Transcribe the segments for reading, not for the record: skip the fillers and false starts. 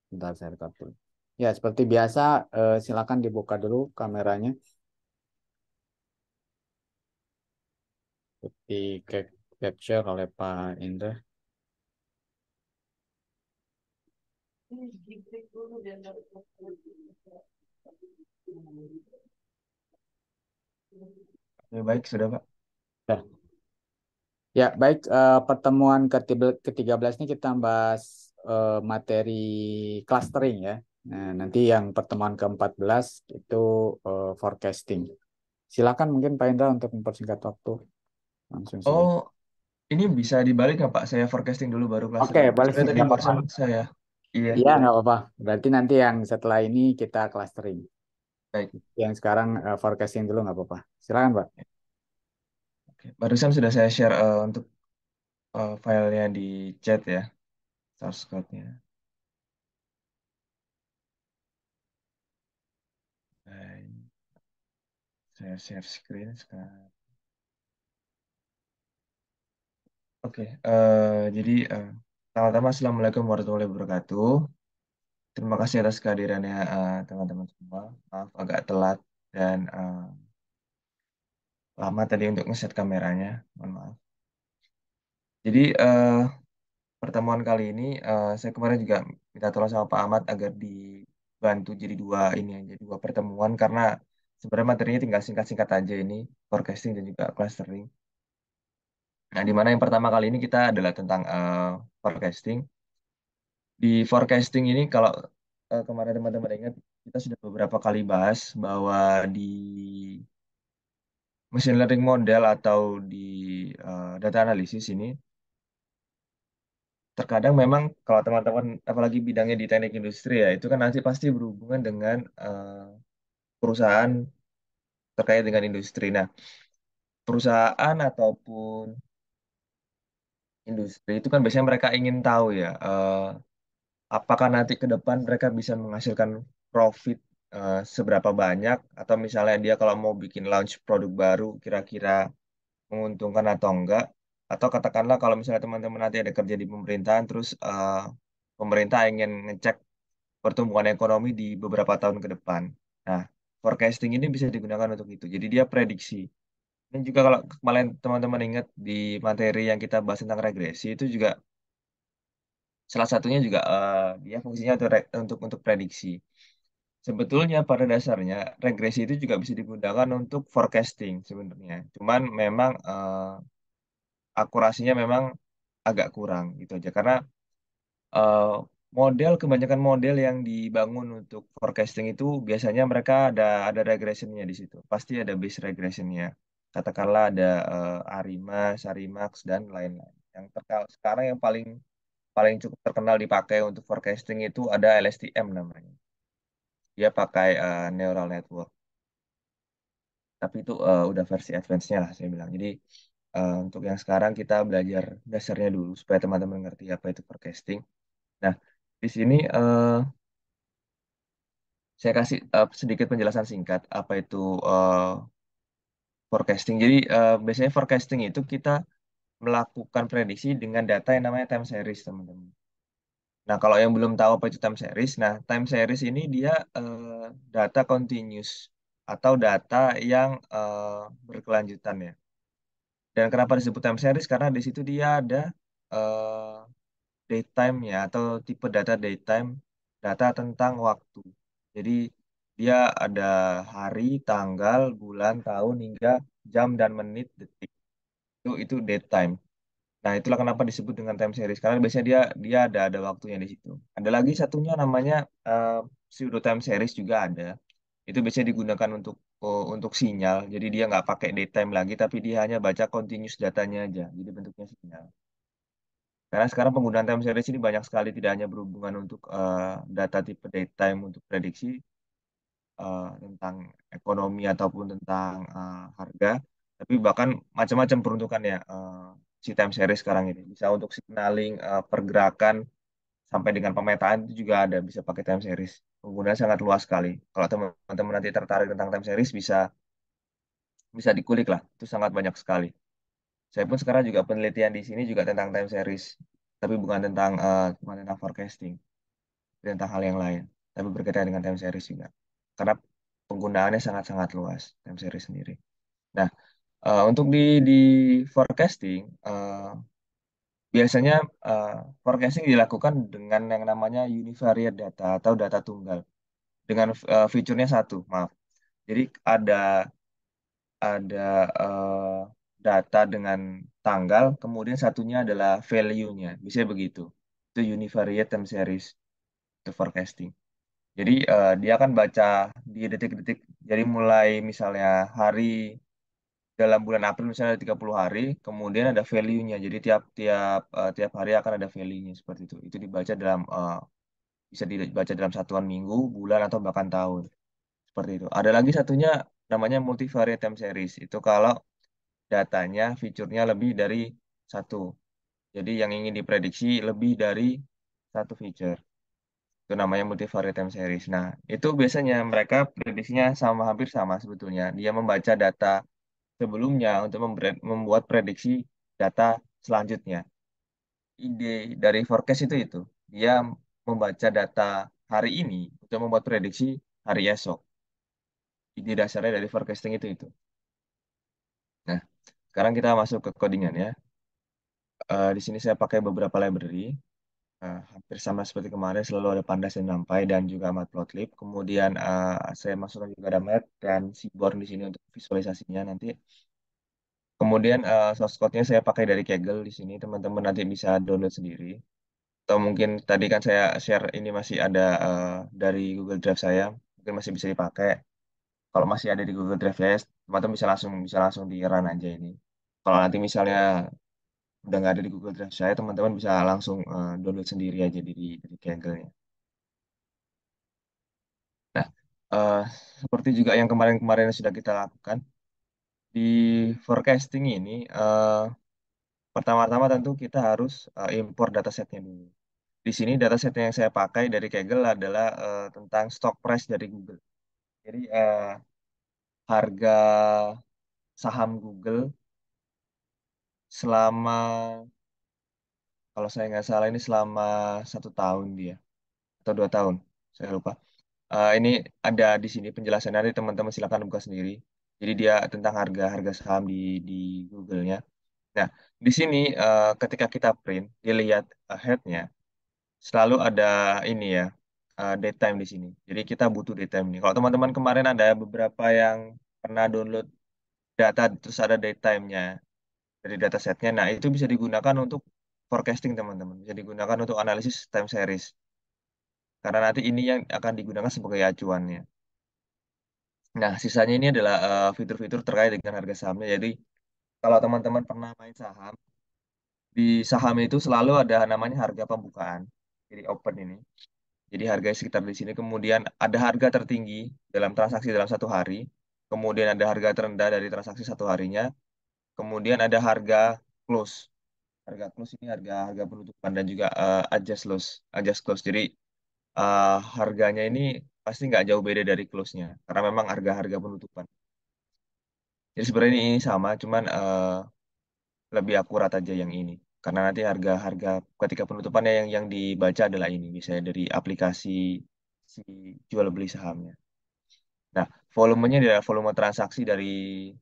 Bentar saya rekap dulu. Ya, seperti biasa, silakan dibuka dulu kameranya. Di capture oleh Pak Indra. Ya, baik, sudah Pak. Ya, ya baik. Pertemuan ke-13 ini kita bahas materi clustering ya. Nah, nanti yang pertemuan ke-14 itu forecasting. Silakan mungkin Pak Indra untuk mempersingkat waktu langsung saja. Oh, ini bisa dibalik nggak Pak? Saya forecasting dulu baru Oke, clustering. boleh Soalnya tadi nggak apa-apa. barusan saya. Iya, Iya, nggak apa-apa. Berarti nanti yang setelah ini kita clustering. baik. Yang sekarang forecasting dulu nggak apa-apa. Silakan, Pak. Oke. Barusan sudah saya share untuk filenya di chat ya, source code-nya. Baik, saya share screen sekarang. Oke, jadi pertama-tama Assalamualaikum warahmatullahi wabarakatuh. Terima kasih atas kehadirannya teman-teman semua. Maaf agak telat dan lama tadi untuk ngeset kameranya. Mohon maaf. Jadi pertemuan kali ini saya kemarin juga minta tolong sama Pak Ahmad agar dibantu jadi dua ini aja, dua pertemuan karena sebenarnya materinya tinggal singkat-singkat aja ini, forecasting dan juga clustering. Nah, di mana yang pertama kali ini kita adalah tentang forecasting. Di forecasting ini kalau kemarin teman-teman ingat kita sudah beberapa kali bahas bahwa di machine learning model atau di data analisis ini terkadang memang kalau teman-teman apalagi bidangnya di teknik industri ya itu kan nanti pasti berhubungan dengan perusahaan terkait dengan industri. Nah, perusahaan ataupun industri itu kan biasanya mereka ingin tahu ya apakah nanti ke depan mereka bisa menghasilkan profit seberapa banyak atau misalnya dia kalau mau bikin launch produk baru kira-kira menguntungkan atau enggak atau katakanlah kalau misalnya teman-teman nanti ada kerja di pemerintahan terus pemerintah ingin ngecek pertumbuhan ekonomi di beberapa tahun ke depan. Nah, forecasting ini bisa digunakan untuk itu. Jadi dia prediksi. Dan juga kalau kemarin teman-teman ingat di materi yang kita bahas tentang regresi itu juga salah satunya juga dia fungsinya untuk prediksi. Sebetulnya pada dasarnya regresi itu juga bisa digunakan untuk forecasting sebenarnya. Cuman memang akurasinya memang agak kurang gitu aja karena eh, kebanyakan model yang dibangun untuk forecasting itu biasanya mereka ada regressionnya di situ. Pasti ada base regressionnya. Katakanlah ada ARIMA, SARIMAX dan lain-lain. Sekarang yang paling paling cukup terkenal dipakai untuk forecasting itu ada LSTM namanya. Dia pakai neural network. Tapi itu udah versi advance-nya lah saya bilang. Jadi untuk yang sekarang kita belajar dasarnya dulu supaya teman-teman ngerti apa itu forecasting. Nah, di sini saya kasih sedikit penjelasan singkat apa itu uh, forecasting. Jadi biasanya forecasting itu kita melakukan prediksi dengan data yang namanya time series, teman-teman. Nah, kalau yang belum tahu apa itu time series, nah time series ini dia data continuous atau data yang berkelanjutan ya. Dan kenapa disebut time series? Karena di situ dia ada uh, daytime-nya atau tipe data daytime, data tentang waktu. Jadi dia ada hari, tanggal, bulan, tahun hingga jam dan menit, detik. Itu daytime. Nah, itulah kenapa disebut dengan time series karena biasanya dia dia ada waktunya di situ. Ada lagi satunya namanya pseudo time series juga ada. Itu biasanya digunakan untuk sinyal. Jadi dia nggak pakai daytime lagi tapi dia hanya baca continuous datanya aja. Jadi bentuknya sinyal. Karena sekarang penggunaan time series ini banyak sekali tidak hanya berhubungan untuk data tipe datetime untuk prediksi tentang ekonomi ataupun tentang harga, tapi bahkan macam-macam peruntukannya si time series sekarang ini. Bisa untuk signaling pergerakan sampai dengan pemetaan itu juga ada bisa pakai time series. Penggunaan sangat luas sekali. Kalau teman-teman nanti tertarik tentang time series bisa bisa dikulik lah. Itu sangat banyak sekali. Saya pun sekarang juga penelitian di sini juga tentang time series, tapi bukan tentang forecasting. tentang hal yang lain, tapi berkaitan dengan time series juga. Karena penggunaannya sangat-sangat luas time series sendiri. Nah, untuk di forecasting, biasanya eh, forecasting dilakukan dengan yang namanya univariate data atau data tunggal dengan fiturnya satu, maaf. Jadi ada data dengan tanggal, kemudian satunya adalah value-nya. Bisa begitu. Itu univariate time series, itu forecasting. Jadi dia akan baca di detik-detik. Jadi mulai misalnya hari dalam bulan April misalnya ada 30 hari, kemudian ada value-nya. Jadi tiap tiap tiap hari akan ada value-nya seperti itu. Itu dibaca dalam bisa dibaca dalam satuan minggu, bulan atau bahkan tahun. Seperti itu. Ada lagi satunya namanya multivariate time series. Itu kalau datanya, fiturnya lebih dari satu. Jadi yang ingin diprediksi lebih dari satu feature. Itu namanya multivariate time series. Nah, itu biasanya mereka prediksinya sama hampir sama sebetulnya. Dia membaca data sebelumnya untuk membuat prediksi data selanjutnya. Ide dari forecast itu. Dia membaca data hari ini untuk membuat prediksi hari esok. Ide dasarnya dari forecasting itu. Nah, sekarang kita masuk ke codingan ya. Di sini saya pakai beberapa library. Hampir sama seperti kemarin, selalu ada Pandas dan NumPy dan juga Matplotlib. Kemudian saya masukkan juga ada Math dan Seaborn di sini untuk visualisasinya nanti. Kemudian source code-nya saya pakai dari Kaggle di sini. Teman-teman nanti bisa download sendiri. Atau mungkin tadi kan saya share ini masih ada dari Google Drive saya, mungkin masih bisa dipakai. Kalau masih ada di Google Drive ya, teman-teman bisa langsung di run aja ini. Kalau nanti misalnya udah nggak ada di Google Drive saya, teman-teman bisa langsung download sendiri aja dari Kaggle-nya. Nah, eh, seperti juga yang kemarin-kemarin sudah kita lakukan di forecasting ini, pertama-tama tentu kita harus import datasetnya dulu. Di sini dataset yang saya pakai dari Kaggle adalah tentang stock price dari Google. Jadi harga saham Google selama, kalau saya nggak salah ini selama 1 tahun dia atau 2 tahun, saya lupa. Ini ada di sini penjelasannya, nanti teman-teman silakan buka sendiri. Jadi dia tentang harga-harga saham di Google-nya. Nah, di sini ketika kita print, dilihat head-nya, selalu ada ini ya, date time di sini. Jadi kita butuh date time nih. Kalau teman-teman kemarin ada beberapa yang pernah download data, terus ada date time-nya dari datasetnya. Nah, itu bisa digunakan untuk forecasting teman-teman. Bisa digunakan untuk analisis time series. Karena nanti ini yang akan digunakan sebagai acuannya. Nah, sisanya ini adalah fitur-fitur terkait dengan harga sahamnya. Jadi, kalau teman-teman pernah main saham, di saham itu selalu ada namanya harga pembukaan. Jadi open ini. Jadi harga sekitar di sini. Kemudian ada harga tertinggi dalam transaksi dalam 1 hari. Kemudian ada harga terendah dari transaksi 1 harinya. Kemudian ada harga close. Harga close ini harga harga penutupan dan juga adjust loss, adjust close. Jadi harganya ini pasti nggak jauh beda dari close-nya. Karena memang harga-harga penutupan. Jadi sebenarnya ini sama, cuman lebih akurat aja yang ini. Karena nanti harga-harga ketika penutupannya yang dibaca adalah ini, misalnya dari aplikasi si jual beli sahamnya. Nah, volumenya adalah volume transaksi dari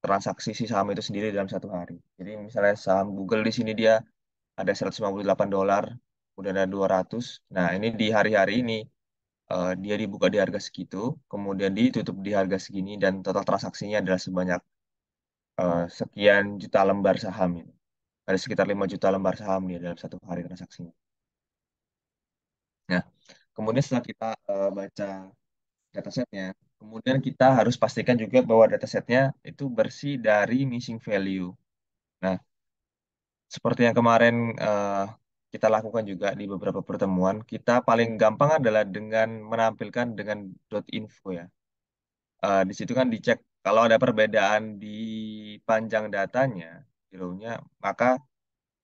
transaksi si saham itu sendiri dalam 1 hari. Jadi misalnya saham Google di sini dia ada $158, kemudian ada 200. Nah, ini di hari-hari ini dia dibuka di harga segitu, kemudian ditutup di harga segini dan total transaksinya adalah sebanyak sekian juta lembar saham ini. Ada sekitar 5 juta lembar saham nih dalam 1 hari transaksinya. Nah, kemudian setelah kita baca datasetnya, kemudian kita harus pastikan juga bahwa datasetnya itu bersih dari missing value. Nah, seperti yang kemarin eh, kita lakukan juga di beberapa pertemuan, kita paling gampang adalah dengan menampilkan dengan .info ya. Di situ kan dicek kalau ada perbedaan di panjang datanya, di row-nya, maka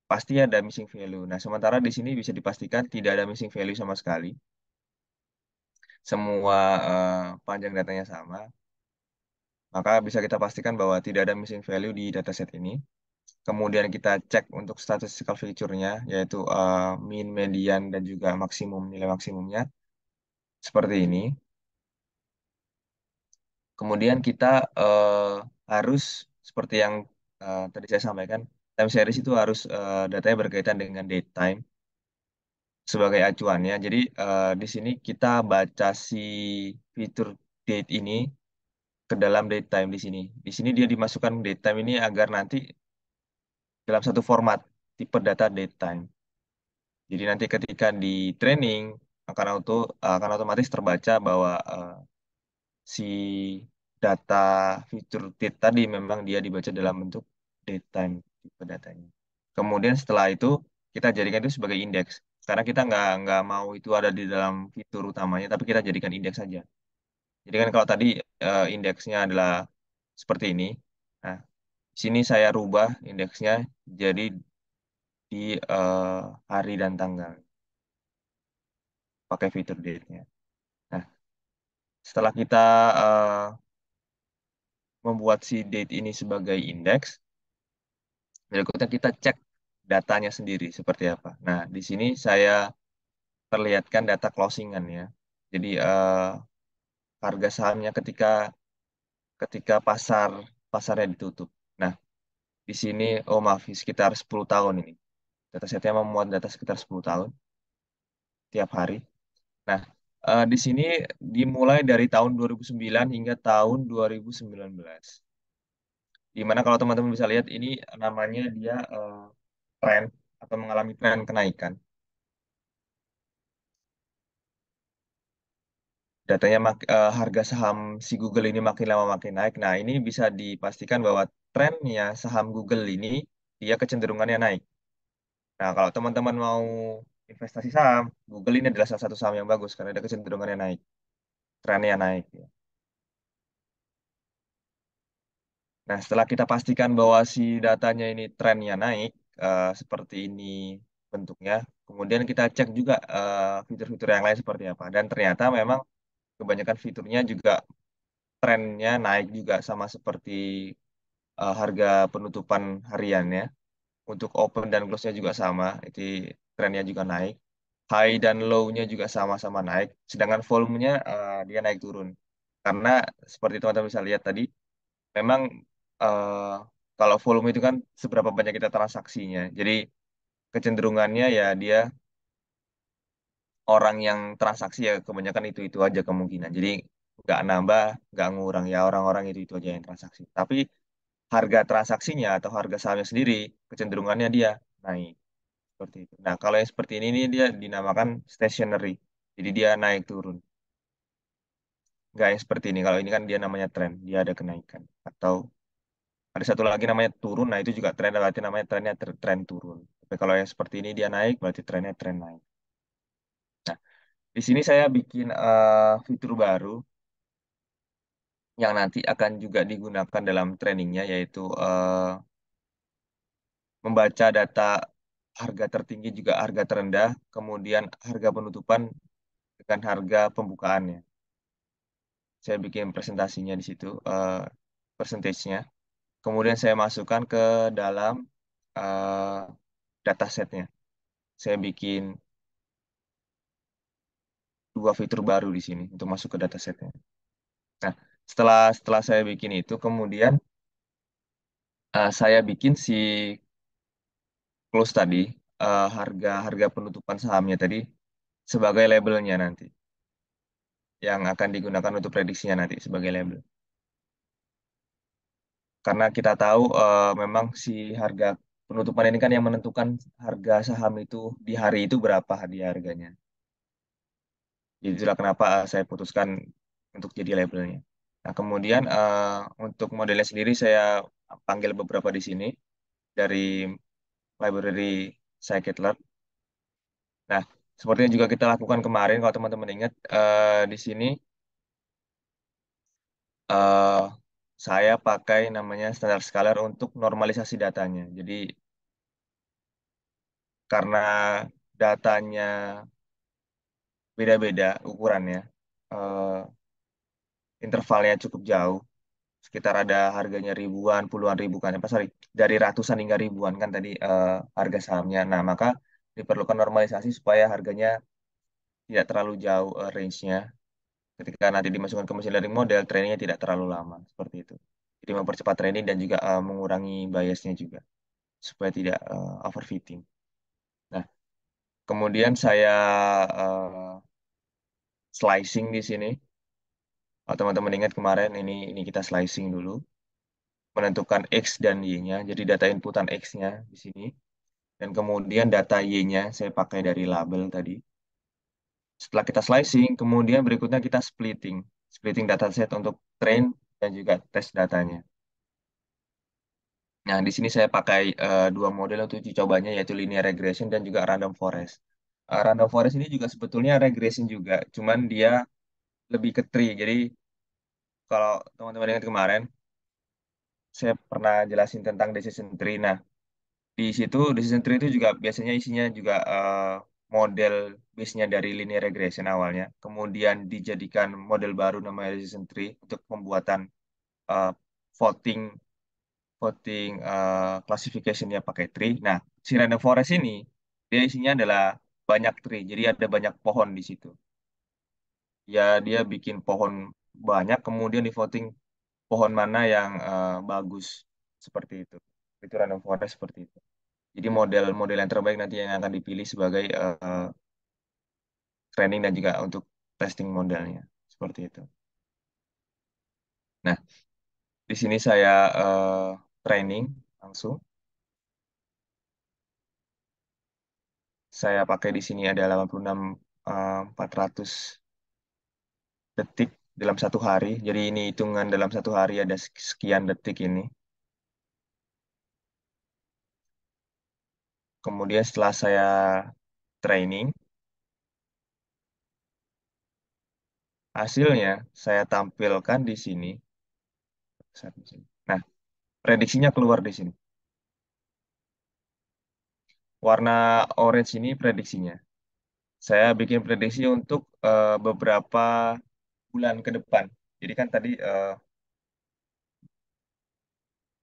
pasti ada missing value. Nah, sementara di sini bisa dipastikan tidak ada missing value sama sekali. Semua panjang datanya sama, maka bisa kita pastikan bahwa tidak ada missing value di dataset ini. Kemudian kita cek untuk statistical feature-nya, yaitu mean, median, dan juga maksimum, nilai maksimumnya. Seperti ini. Kemudian kita harus, seperti yang tadi saya sampaikan, time series itu harus datanya berkaitan dengan date time sebagai acuannya. Jadi di sini kita baca si fitur date ini ke dalam date time di sini. Di sini dia dimasukkan date time ini agar nanti dalam satu format tipe data date time. Jadi nanti ketika di training akan otomatis terbaca bahwa si data fitur date tadi memang dia dibaca dalam bentuk date time tipe datanya. Kemudian setelah itu kita jadikan itu sebagai indeks. Karena kita nggak mau itu ada di dalam fitur utamanya, tapi kita jadikan indeks saja. Jadi kan kalau tadi indeksnya adalah seperti ini. Nah, di sini saya rubah indeksnya jadi di hari dan tanggal pakai fitur date-nya. Nah, setelah kita eh, membuat si date ini sebagai indeks, berikutnya kita cek datanya sendiri seperti apa. Nah, di sini saya perlihatkan data closingan ya. Jadi harga sahamnya ketika ketika pasarnya ditutup. Nah, di sini oh maaf sekitar 10 tahun ini. Datasetnya memuat data sekitar 10 tahun tiap hari. Nah, di sini dimulai dari tahun 2009 hingga tahun 2019. Di mana kalau teman-teman bisa lihat ini namanya dia tren atau mengalami tren kenaikan. Harga saham si Google ini makin lama makin naik. Nah, ini bisa dipastikan bahwa trennya saham Google ini dia kecenderungannya naik. Nah, kalau teman-teman mau investasi saham, Google ini adalah salah satu saham yang bagus karena ada kecenderungannya naik, trennya naik. Ya. Nah, setelah kita pastikan bahwa si datanya ini trennya naik, seperti ini bentuknya, kemudian kita cek juga fitur-fitur yang lain seperti apa. Dan ternyata memang kebanyakan fiturnya juga trennya naik juga sama seperti harga penutupan hariannya. Untuk open dan close-nya juga sama, itu trennya juga naik. High dan low-nya juga sama-sama naik, sedangkan volumenya dia naik turun. Karena seperti teman-teman bisa lihat tadi, memang eh, kalau volume itu kan seberapa banyak kita transaksinya. Jadi kecenderungannya ya dia orang yang transaksi ya kebanyakan itu-itu aja kemungkinan. Jadi nggak nambah, nggak ngurang ya orang-orang itu aja yang transaksi. Tapi harga transaksinya atau harga sahamnya sendiri kecenderungannya dia naik seperti itu. Nah, kalau yang seperti ini dia dinamakan stationary. Jadi dia naik turun. Nggak yang seperti ini. Kalau ini kan dia namanya tren, dia ada kenaikan. Atau ada satu lagi namanya turun, nah itu juga tren, berarti namanya trennya tren turun. Tapi kalau yang seperti ini dia naik, berarti trennya tren naik. Nah, di sini saya bikin fitur baru yang nanti akan juga digunakan dalam trainingnya, yaitu membaca data harga tertinggi juga harga terendah, kemudian harga penutupan dengan harga pembukaannya. Saya bikin presentasinya di situ, persentasenya. Kemudian saya masukkan ke dalam eh, datasetnya. Saya bikin dua fitur baru di sini untuk masuk ke datasetnya. Nah, setelah setelah saya bikin itu, kemudian saya bikin si close tadi, harga harga penutupan sahamnya tadi sebagai labelnya nanti, yang akan digunakan untuk prediksinya nanti sebagai label. Karena kita tahu memang si harga penutupan ini kan yang menentukan harga saham itu di hari itu berapa dia harganya. Jadi itulah kenapa saya putuskan untuk jadi labelnya. Nah, kemudian untuk modelnya sendiri saya panggil beberapa di sini dari library scikit-learn. Nah, seperti yang juga kita lakukan kemarin, kalau teman-teman ingat, di sini eh, saya pakai namanya standar scalar untuk normalisasi datanya. Jadi karena datanya beda-beda ukurannya, eh, intervalnya cukup jauh. sekitar ada harganya ribuan, puluhan ribu kan, apa sorry, dari ratusan hingga ribuan kan tadi harga sahamnya. Nah, maka diperlukan normalisasi supaya harganya tidak terlalu jauh range-nya. Ketika nanti dimasukkan ke mesin learning model, trainingnya tidak terlalu lama, seperti itu. Jadi mempercepat training dan juga mengurangi biasnya juga, supaya tidak overfitting. Nah, kemudian saya eh, slicing di sini. Kalau teman-teman ingat kemarin ini kita slicing dulu, menentukan X dan Y-nya. Jadi data inputan X-nya di sini. Dan kemudian data Y-nya saya pakai dari label tadi. Setelah kita slicing, kemudian berikutnya kita splitting. Splitting dataset untuk train dan juga tes datanya. Nah, di sini saya pakai dua model untuk uji cobanya, yaitu linear regression dan juga random forest. Random forest ini juga sebetulnya regression juga, cuman dia lebih ke tree. Jadi kalau teman-teman ingat kemarin, saya pernah jelasin tentang decision tree. Nah, di situ decision tree itu juga biasanya isinya juga model base-nya dari linear regression awalnya. Kemudian dijadikan model baru namanya decision tree untuk pembuatan eh, voting voting classification-nya pakai tree. Nah, si random forest ini dia isinya adalah banyak tree. Jadi ada banyak pohon di situ. Ya, dia bikin pohon banyak kemudian di voting pohon mana yang bagus seperti itu. Itu random forest seperti itu. Jadi model-model yang terbaik nanti yang akan dipilih sebagai training dan juga untuk testing modelnya. Seperti itu. Nah, di sini saya training langsung. Saya pakai di sini ada 86 400 detik dalam satu hari. Jadi ini hitungan dalam satu hari ada sekian detik ini. Kemudian setelah saya training, hasilnya saya tampilkan di sini. Nah, prediksinya keluar di sini. Warna orange ini prediksinya. Saya bikin prediksi untuk beberapa bulan ke depan. Jadi kan tadi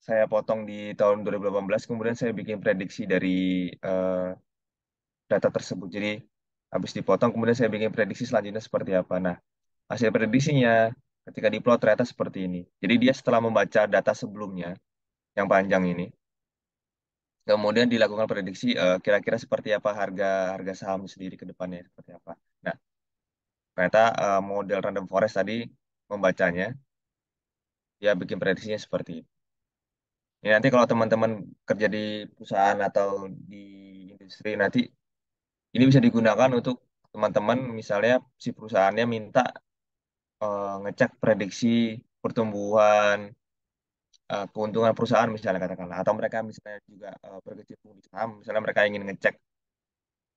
saya potong di tahun 2018, kemudian saya bikin prediksi dari eh, data tersebut. Jadi habis dipotong, kemudian saya bikin prediksi selanjutnya seperti apa. Nah, hasil prediksinya ketika diplot ternyata seperti ini. Jadi dia setelah membaca data sebelumnya yang panjang ini, kemudian dilakukan prediksi kira-kira seperti apa harga harga saham sendiri ke depannya seperti apa. Nah, ternyata model random forest tadi membacanya, dia bikin prediksinya seperti ini. Ini nanti kalau teman-teman kerja di perusahaan atau di industri nanti ini bisa digunakan untuk teman-teman misalnya si perusahaannya minta ngecek prediksi pertumbuhan keuntungan perusahaan misalnya katakanlah atau mereka misalnya juga berkecimpung di saham misalnya mereka ingin ngecek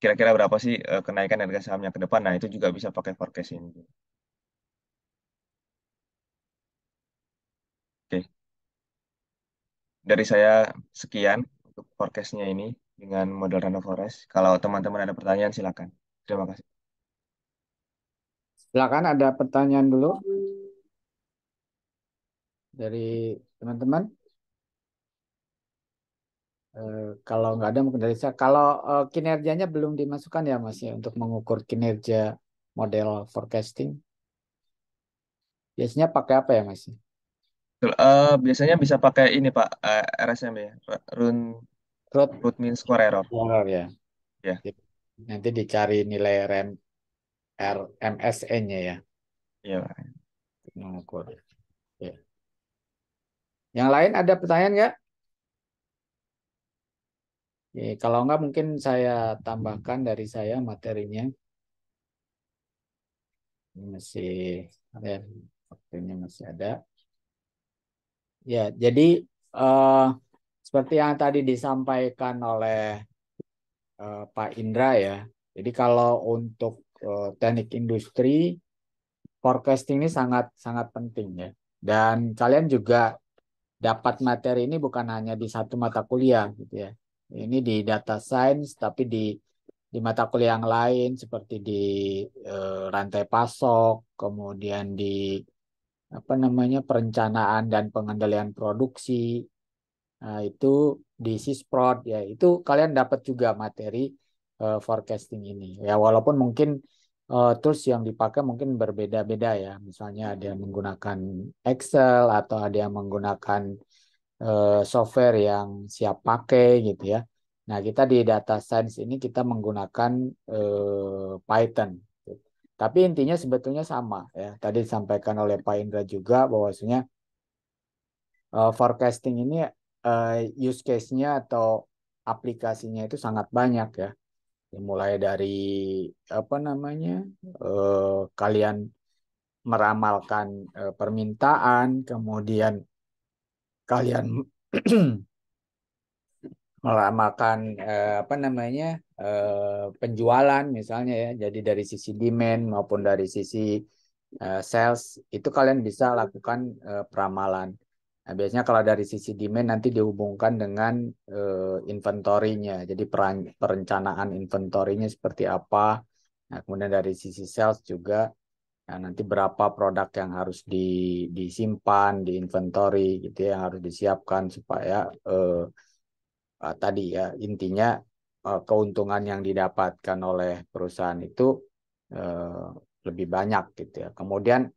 kira-kira berapa sih kenaikan harga sahamnya ke depan nah itu juga bisa pakai forecast ini. Oke, dari saya sekian untuk forecastnya ini dengan model Random Forest. Kalau teman-teman ada pertanyaan silakan. Terima kasih. Silakan ada pertanyaan dulu dari teman-teman. Kalau nggak ada mungkin dari saya. Kalau kinerjanya belum dimasukkan ya Mas ya untuk mengukur kinerja model forecasting. Biasanya pakai apa ya Mas? Biasanya bisa pakai ini Pak, RSM ya, Root root mean square error. error ya. Ya, Nanti dicari nilai RMSE-nya ya iya Pak. untuk mengukur. Ya. Yang lain ada pertanyaan nggak? Kalau nggak mungkin saya tambahkan dari saya materinya. Ini masih ada, waktunya masih ada. Ya, jadi eh, seperti yang tadi disampaikan oleh Pak Indra ya. Jadi kalau untuk teknik industri, forecasting ini sangat sangat penting ya. Dan kalian juga dapat materi ini bukan hanya di satu mata kuliah gitu ya. Ini di data science, tapi di mata kuliah yang lain seperti di rantai pasok, kemudian di apa namanya perencanaan dan pengendalian produksi. Nah, itu di Sisprot ya, itu kalian dapat juga materi forecasting ini. Ya, walaupun mungkin tools yang dipakai mungkin berbeda-beda ya. Misalnya ada yang menggunakan Excel atau ada yang menggunakan software yang siap pakai gitu ya. Nah, kita di data science ini kita menggunakan Python. Tapi intinya sebetulnya sama ya. Tadi disampaikan oleh Pak Indra juga bahwasanya forecasting ini use case-nya atau aplikasinya itu sangat banyak ya. Mulai dari apa namanya kalian meramalkan permintaan, kemudian kalian meramalkan apa namanya penjualan misalnya ya. Jadi dari sisi demand maupun dari sisi sales itu kalian bisa lakukan peramalan. Nah, biasanya kalau dari sisi demand nanti dihubungkan dengan inventorinya. Jadi perencanaan inventorinya seperti apa. Nah, kemudian dari sisi sales juga nah, nanti berapa produk yang harus disimpan di inventory gitu ya, yang harus disiapkan supaya tadi ya intinya keuntungan yang didapatkan oleh perusahaan itu eh, lebih banyak gitu ya. Kemudian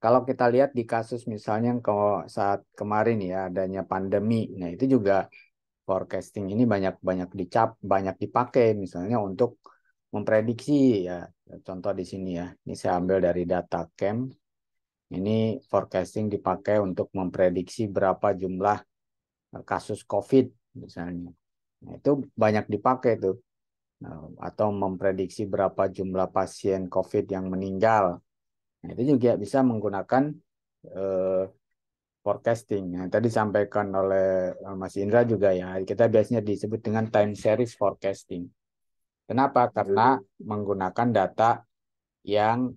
kalau kita lihat di kasus misalnya yang saat kemarin ya adanya pandemi, nah itu juga forecasting ini banyak banyak banyak dipakai misalnya untuk memprediksi ya. Contoh di sini ya, ini saya ambil dari data camp. Ini forecasting dipakai untuk memprediksi berapa jumlah kasus COVID misalnya. Nah, itu banyak dipakai tuh. Nah, atau memprediksi berapa jumlah pasien COVID yang meninggal. Nah, itu juga bisa menggunakan eh, forecasting. Yang tadi disampaikan oleh Mas Indra juga ya, kita biasanya disebut dengan time series forecasting. Kenapa? Karena menggunakan data yang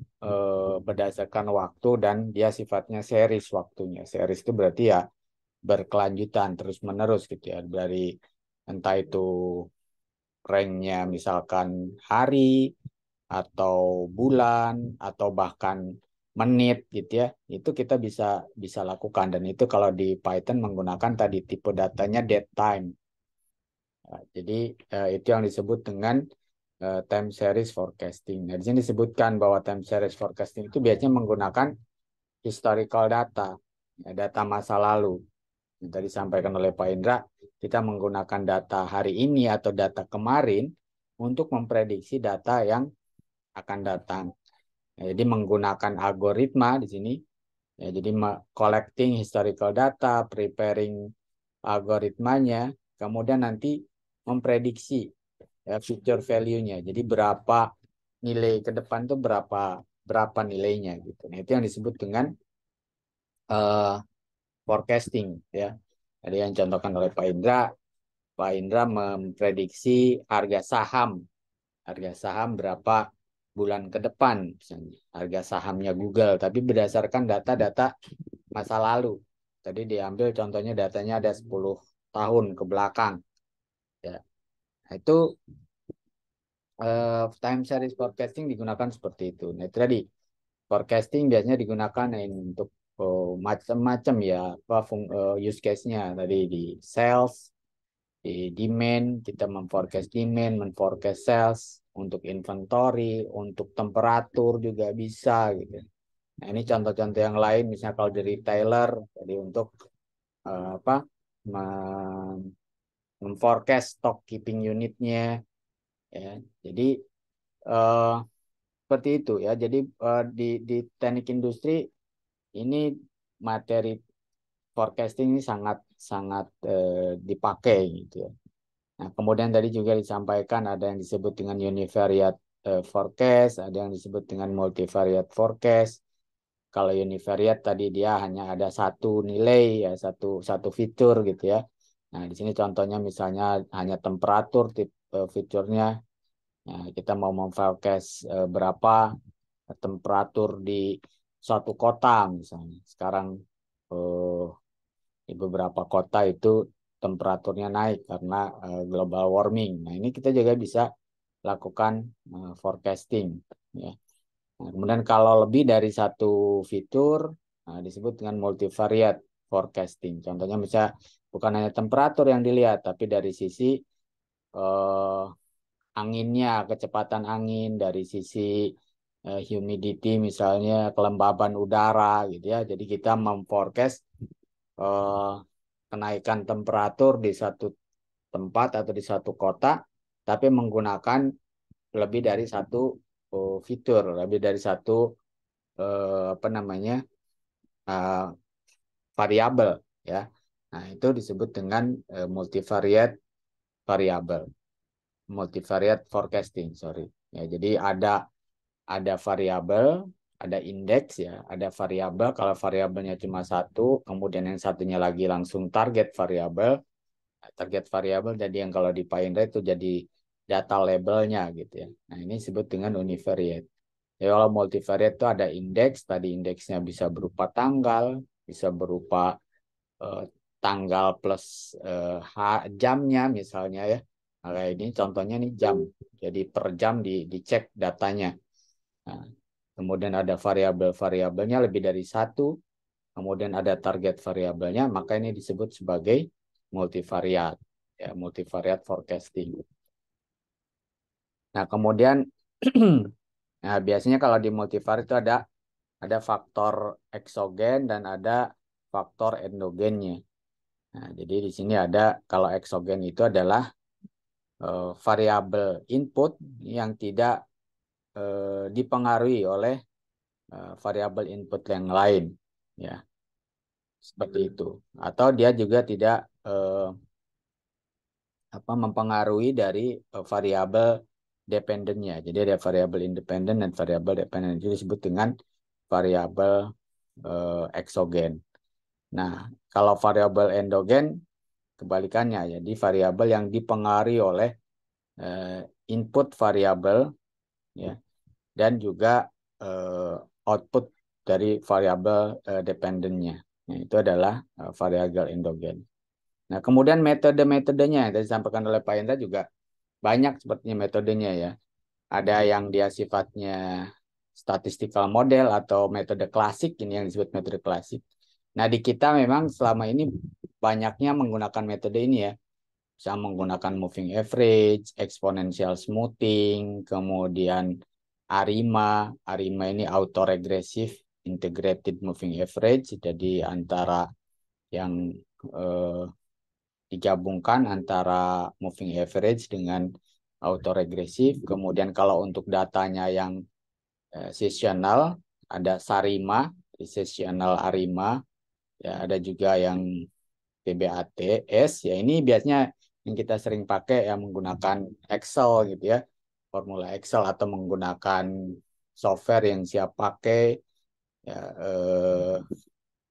berdasarkan waktu dan dia sifatnya series waktunya. Series itu berarti ya berkelanjutan terus-menerus gitu ya. Dari entah itu ranknya misalkan hari atau bulan atau bahkan menit gitu ya itu kita bisa bisa lakukan dan itu kalau di Python menggunakan tadi tipe datanya date time. Nah, jadi itu yang disebut dengan time series forecasting. Nah, di sini disebutkan bahwa time series forecasting itu biasanya menggunakan historical data, ya, data masa lalu. Yang tadi disampaikan oleh Pak Indra, kita menggunakan data hari ini atau data kemarin untuk memprediksi data yang akan datang. Ya, jadi menggunakan algoritma di sini. Ya, jadi collecting historical data, preparing algoritmanya, kemudian nanti memprediksi ya, future value-nya. Jadi berapa nilai ke depan tuh berapa berapa nilainya gitu. Nah, itu yang disebut dengan uh, forecasting ya. Tadi yang contohkan oleh Pak Indra, Pak Indra memprediksi harga saham berapa bulan ke depan, misalnya harga sahamnya Google, tapi berdasarkan data-data masa lalu. Tadi diambil contohnya datanya ada 10 tahun ke belakang. Ya. Nah, itu time series forecasting digunakan seperti itu. Nah, itu tadi forecasting biasanya digunakan untuk macam-macam ya apa use case-nya tadi di sales, di demand, kita memforecast demand, memforecast sales, untuk inventory, untuk temperatur juga bisa gitu. Nah, ini contoh-contoh yang lain, misalnya kalau di retailer, jadi untuk apa, memforecast stock keeping unitnya, ya. Jadi eh, seperti itu ya. Jadi di teknik industri ini materi forecasting ini sangat sangat dipakai gitu ya. Nah, kemudian tadi juga disampaikan ada yang disebut dengan univariate forecast, ada yang disebut dengan multivariate forecast. Kalau univariate tadi dia hanya ada satu nilai ya, satu satu fitur gitu ya. Nah, di sini contohnya misalnya hanya temperatur tipe fiturnya. Nah, kita mau memforecast berapa temperatur di suatu kota misalnya. Sekarang eh, di beberapa kota itu temperaturnya naik karena global warming. Nah, ini kita juga bisa lakukan forecasting ya. Nah, kemudian kalau lebih dari satu fitur, disebut dengan multivariate forecasting. Contohnya misalnya bukan hanya temperatur yang dilihat, tapi dari sisi eh, anginnya, kecepatan angin, dari sisi humidity misalnya, kelembaban udara gitu ya. Jadi kita memforecast eh, kenaikan temperatur di satu tempat atau di satu kota, tapi menggunakan lebih dari satu fitur, lebih dari satu apa namanya uh, variabel ya. Nah, itu disebut dengan multivariate variabel, multivariate forecasting, sorry. Ya, jadi ada variabel, ada indeks ya, ada variabel. Kalau variabelnya cuma satu, kemudian yang satunya lagi langsung target variabel. Target variabel jadi yang kalau di Pindra itu jadi data labelnya gitu ya. Nah, ini disebut dengan univariate. Ya, kalau multivariate itu ada indeks, tadi indeksnya bisa berupa tanggal, bisa berupa eh, tanggal plus jamnya misalnya ya. Nah, kayak ini contohnya nih jam. Jadi per jam dicek datanya. Nah, kemudian ada variabel-variabelnya lebih dari satu, kemudian ada target variabelnya, maka ini disebut sebagai multivariate, ya, multivariate forecasting. Nah, kemudian nah, biasanya kalau di multivariate itu ada faktor eksogen dan ada faktor endogennya. Nah, jadi di sini ada kalau eksogen itu adalah variabel input yang tidak dipengaruhi oleh variabel input yang lain, ya seperti itu. Atau dia juga tidak mempengaruhi dari variabel dependennya. Jadi ada variabel independen dan variabel dependen itu disebut dengan variabel eksogen. Nah, kalau variabel endogen kebalikannya, jadi variabel yang dipengaruhi oleh eh, input variabel ya dan juga output dari variabel dependennya. Nah, itu adalah variabel endogen. Nah, kemudian metode-metodenya yang tadi disampaikan oleh Pak Indra juga banyak sepertinya metodenya ya. Ada yang dia sifatnya statistical model atau metode klasik, ini yang disebut metode klasik. Nah, di kita memang selama ini banyaknya menggunakan metode ini ya. Bisa menggunakan moving average, exponential smoothing, kemudian ARIMA. ARIMA ini autoregressive integrated moving average. Jadi antara yang eh, digabungkan antara moving average dengan autoregresif. Kemudian kalau untuk datanya yang seasonal ada SARIMA, seasonal ARIMA, ya ada juga yang TBATS. Ya ini biasanya yang kita sering pakai yang menggunakan Excel gitu ya, formula Excel atau menggunakan software yang siap pakai ya,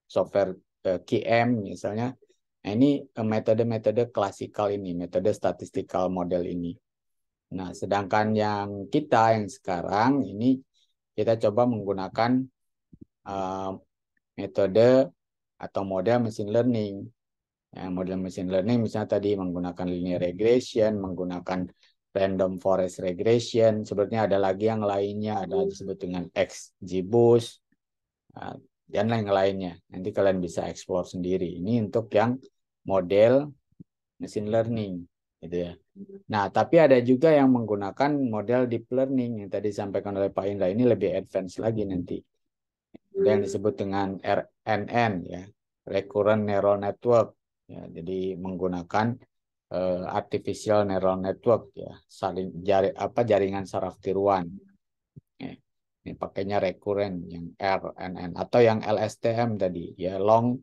software QM misalnya. Nah, ini metode-metode klasikal ini, metode statistical model ini. Nah, sedangkan yang kita yang sekarang ini kita coba menggunakan uh, metode atau model machine learning. Ya, model machine learning misalnya tadi menggunakan linear regression, menggunakan random forest regression. Sebenarnya ada lagi yang lainnya, ada disebut dengan XGBoost, dan lain-lainnya. Nanti kalian bisa explore sendiri. Ini untuk yang model machine learning, gitu ya. Nah, tapi ada juga yang menggunakan model deep learning yang tadi disampaikan oleh Pak Indra. Ini lebih advance lagi nanti. Ada yang disebut dengan RNN, ya, Recurrent Neural Network. Ya, jadi menggunakan artificial neural network, ya, jaringan saraf tiruan. Ya, ini pakainya recurrent yang RNN atau yang LSTM tadi, ya, long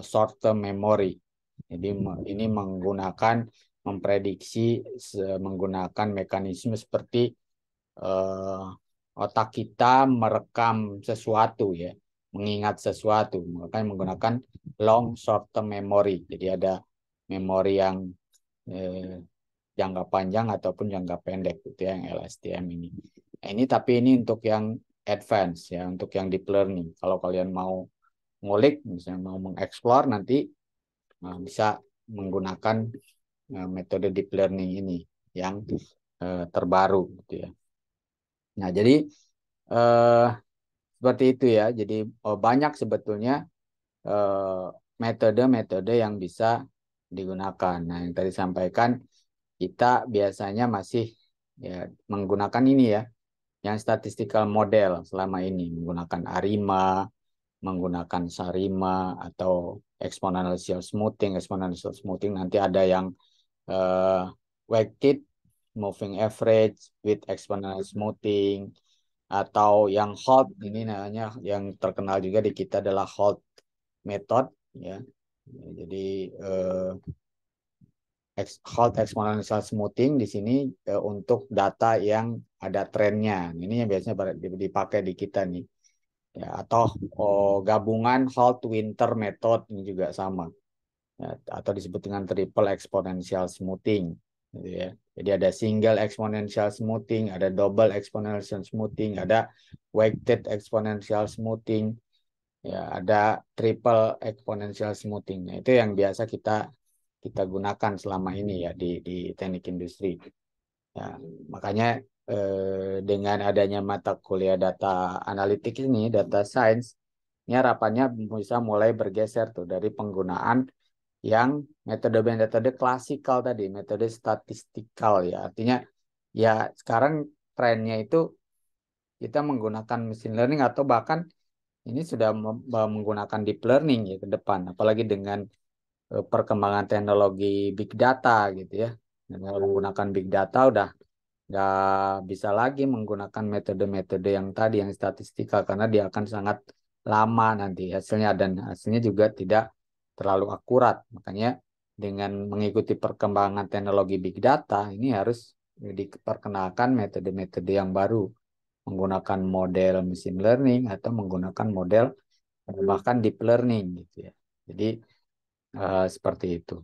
short term memory. Jadi ini menggunakan memprediksi menggunakan mekanisme seperti eh, otak kita merekam sesuatu ya, mengingat sesuatu, makanya menggunakan long short term memory. Jadi ada memori yang eh, jangka panjang ataupun jangka pendek itu yang LSTM ini. Nah, ini tapi ini untuk yang advance ya, untuk yang deep learning. Kalau kalian mau ngulik, misalnya mau mengeksplor nanti bisa menggunakan metode deep learning ini yang terbaru gitu ya. Nah, jadi eh, seperti itu ya. Jadi banyak sebetulnya eh, metode-metode yang bisa digunakan. Nah, yang tadi sampaikan kita biasanya masih ya menggunakan ini ya, yang statistical model selama ini menggunakan ARIMA, menggunakan SARIMA atau exponential smoothing. Exponential smoothing nanti ada yang eh, weighted moving average with exponential smoothing atau yang Holt ini namanya yang terkenal juga di kita adalah Holt method ya. Jadi eh, Holt exponential smoothing di sini untuk data yang ada trennya. Ini yang biasanya dipakai di kita nih. Ya, atau gabungan Holt Winter method ini juga sama. Ya, atau disebut dengan triple exponential smoothing gitu ya. Jadi ada single exponential smoothing, ada double exponential smoothing, ada weighted exponential smoothing, ya ada triple exponential smoothing. Nah, itu yang biasa kita kita gunakan selama ini ya di teknik industri. Ya, makanya dengan adanya mata kuliah data analitik ini, data science, ini harapannya bisa mulai bergeser tuh dari penggunaan yang metode-metode klasikal tadi, metode statistikal ya. Artinya ya sekarang trennya itu kita menggunakan machine learning atau bahkan ini sudah menggunakan deep learning ya ke depan, apalagi dengan perkembangan teknologi big data gitu ya. Dengan menggunakan big data udah nggak bisa lagi menggunakan metode-metode yang tadi yang statistikal karena dia akan sangat lama nanti hasilnya dan hasilnya juga tidak terlalu akurat. Makanya dengan mengikuti perkembangan teknologi big data ini harus diperkenalkan metode-metode yang baru menggunakan model machine learning atau menggunakan model bahkan deep learning gitu ya. Jadi seperti itu.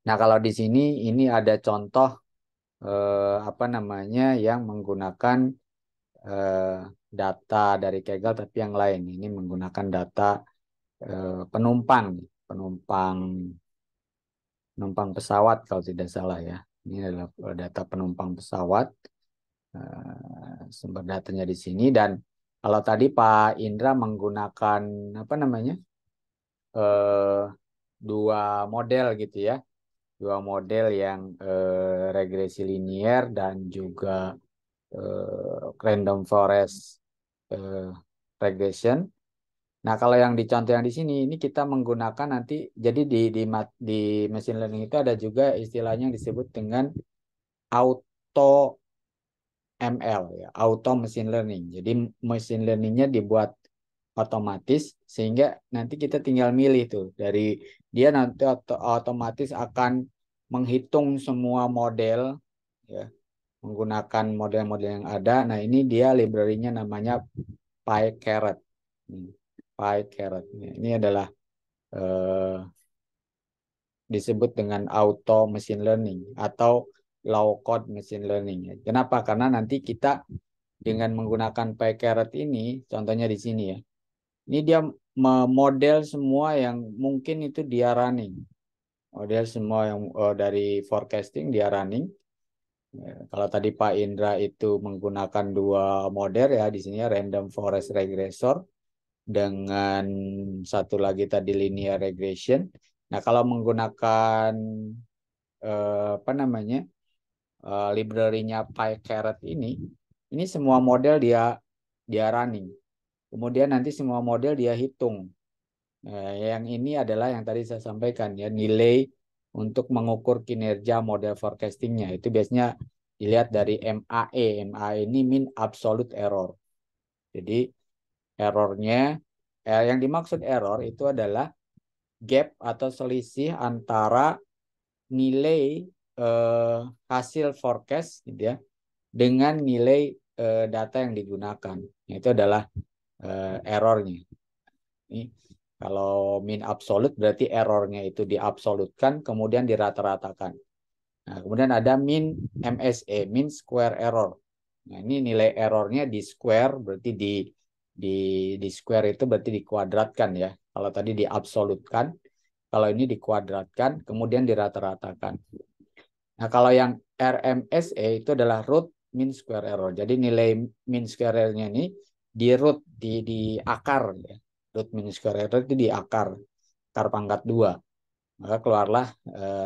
Nah, kalau di sini ini ada contoh apa namanya yang menggunakan eh, data dari Kaggle tapi yang lain. Ini menggunakan data penumpang, penumpang penumpang pesawat kalau tidak salah ya. Ini adalah data penumpang pesawat. Sumber datanya di sini dan kalau tadi Pak Indra menggunakan apa namanya eh, dua model gitu ya, dua model yang regresi linier dan juga random forest eh, regression. Nah, kalau yang dicontoh yang di sini, ini kita menggunakan nanti, jadi di machine learning itu ada juga istilahnya yang disebut dengan auto ML, ya, auto machine learning. Jadi machine learningnya dibuat otomatis sehingga nanti kita tinggal milih tuh dari dia nanti otomatis akan menghitung semua model ya menggunakan model-model yang ada. Nah, ini dia library-nya namanya PyCaret. PyCaret. Ini adalah eh, disebut dengan auto machine learning atau low code machine learning. Kenapa? Karena nanti kita dengan menggunakan PyCaret ini, contohnya di sini ya. Ini dia model semua yang mungkin itu dia running. Model semua yang dari forecasting dia running. Ya, kalau tadi Pak Indra itu menggunakan dua model ya di sini ya, random forest regressor dengan satu lagi tadi linear regression. Nah, kalau menggunakan apa namanya library-nya PyCaret ini semua model dia dia running. Kemudian nanti semua model dia hitung. Yang ini adalah yang tadi saya sampaikan ya nilai untuk mengukur kinerja model forecastingnya itu biasanya dilihat dari MAE. MAE ini mean absolute error. Jadi errornya yang dimaksud error itu adalah gap atau selisih antara nilai eh, hasil forecast gitu ya dengan nilai data yang digunakan. Itu adalah errornya. Ini kalau min absolut berarti errornya itu diabsolutkan kemudian dirata-ratakan. Nah, kemudian ada min MSE, min square error. Nah, ini nilai errornya di square berarti di di square itu berarti dikuadratkan ya. Kalau tadi diabsolutkan, kalau ini dikuadratkan kemudian dirata-ratakan. Nah, kalau yang RMSE itu adalah root mean square error. Jadi nilai mean square error-nya ini di root, di akar ya. Root mean square error itu di akar, akar pangkat 2. Maka keluarlah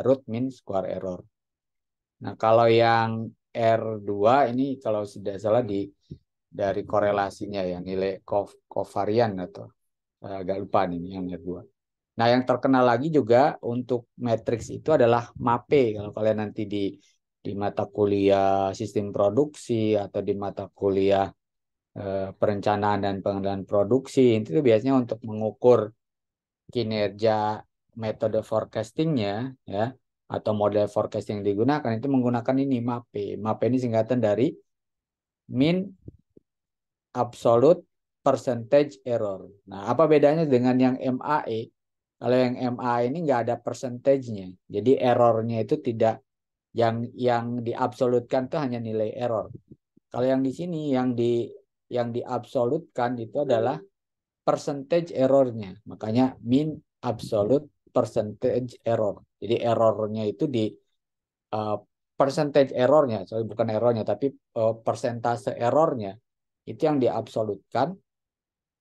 root mean square error. Nah, kalau yang R2 ini kalau tidak salah dari korelasinya ya, nilai covarian atau agak lupa nih yang R2. Nah, yang terkenal lagi juga untuk matriks itu adalah MAPE. Kalau kalian nanti di mata kuliah sistem produksi atau di mata kuliah perencanaan dan pengendalian produksi, itu biasanya untuk mengukur kinerja metode forecastingnya ya, atau model forecasting yang digunakan itu menggunakan ini MAPE. MAPE ini singkatan dari mean absolute percentage error. Nah, apa bedanya dengan yang MAE? Kalau yang MAE ini nggak ada percentage-nya. Jadi errornya itu tidak yang diabsolutkan itu hanya nilai error. Kalau yang di sini yang diabsolutkan itu adalah percentage errornya. Makanya mean absolute percentage error. Jadi errornya itu di uh, percentage errornya, sorry bukan errornya, tapi persentase errornya itu yang diabsolutkan,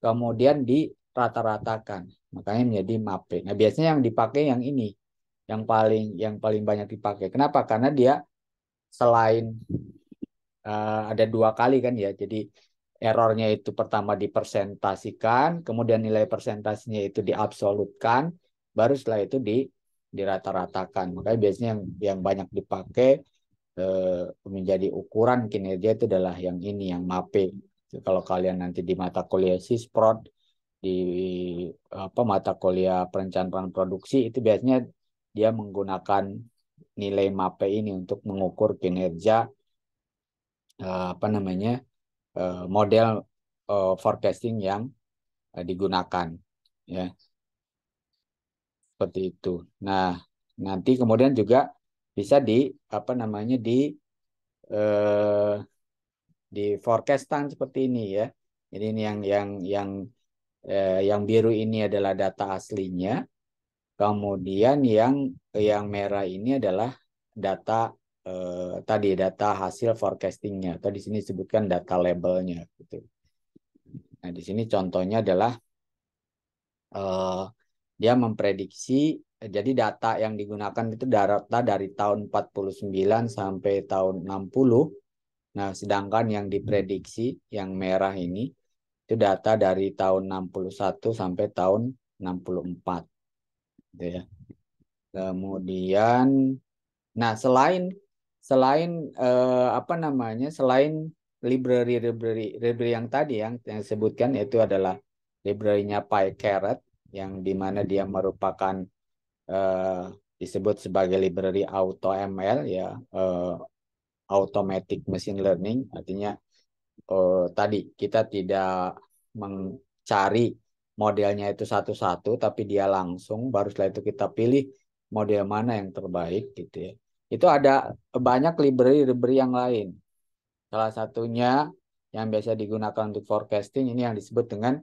kemudian dirata-ratakan. Makanya menjadi MAPE. Nah, biasanya yang dipakai yang ini, yang paling banyak dipakai. Kenapa? Karena dia selain ada 2 kali kan ya. Jadi errornya itu pertama dipersentasikan, kemudian nilai persentasinya itu diabsolutkan, baru setelah itu dirata-ratakan. Makanya biasanya yang banyak dipakai menjadi ukuran kinerja itu adalah yang ini, yang MAPE. Kalau kalian nanti di mata kuliah SISPROD, di mata kuliah perencanaan produksi, itu biasanya dia menggunakan nilai MAPE ini untuk mengukur kinerja apa namanya model forecasting yang digunakan ya, seperti itu. Nah, nanti kemudian juga bisa apa namanya eh, di forecastan seperti ini ya. Jadi ini yang biru ini adalah data aslinya, kemudian yang merah ini adalah data tadi data hasil forecastingnya. Atau di sini disebutkan data labelnya gitu. Nah, di sini contohnya adalah eh, dia memprediksi, jadi data yang digunakan itu data dari tahun 49 sampai tahun 60. Nah, sedangkan yang diprediksi yang merah ini itu data dari tahun 61 sampai tahun 64 gitu ya. Kemudian nah selain selain apa namanya? Selain library yang tadi yang disebutkan yaitu adalah library-nya PyCaret yang dimana dia merupakan eh, disebut sebagai library AutoML ya, automatic machine learning, artinya tadi kita tidak mencari modelnya itu satu-satu, tapi dia langsung baru setelah itu kita pilih model mana yang terbaik gitu ya. Itu ada banyak library yang lain. Salah satunya yang biasa digunakan untuk forecasting ini yang disebut dengan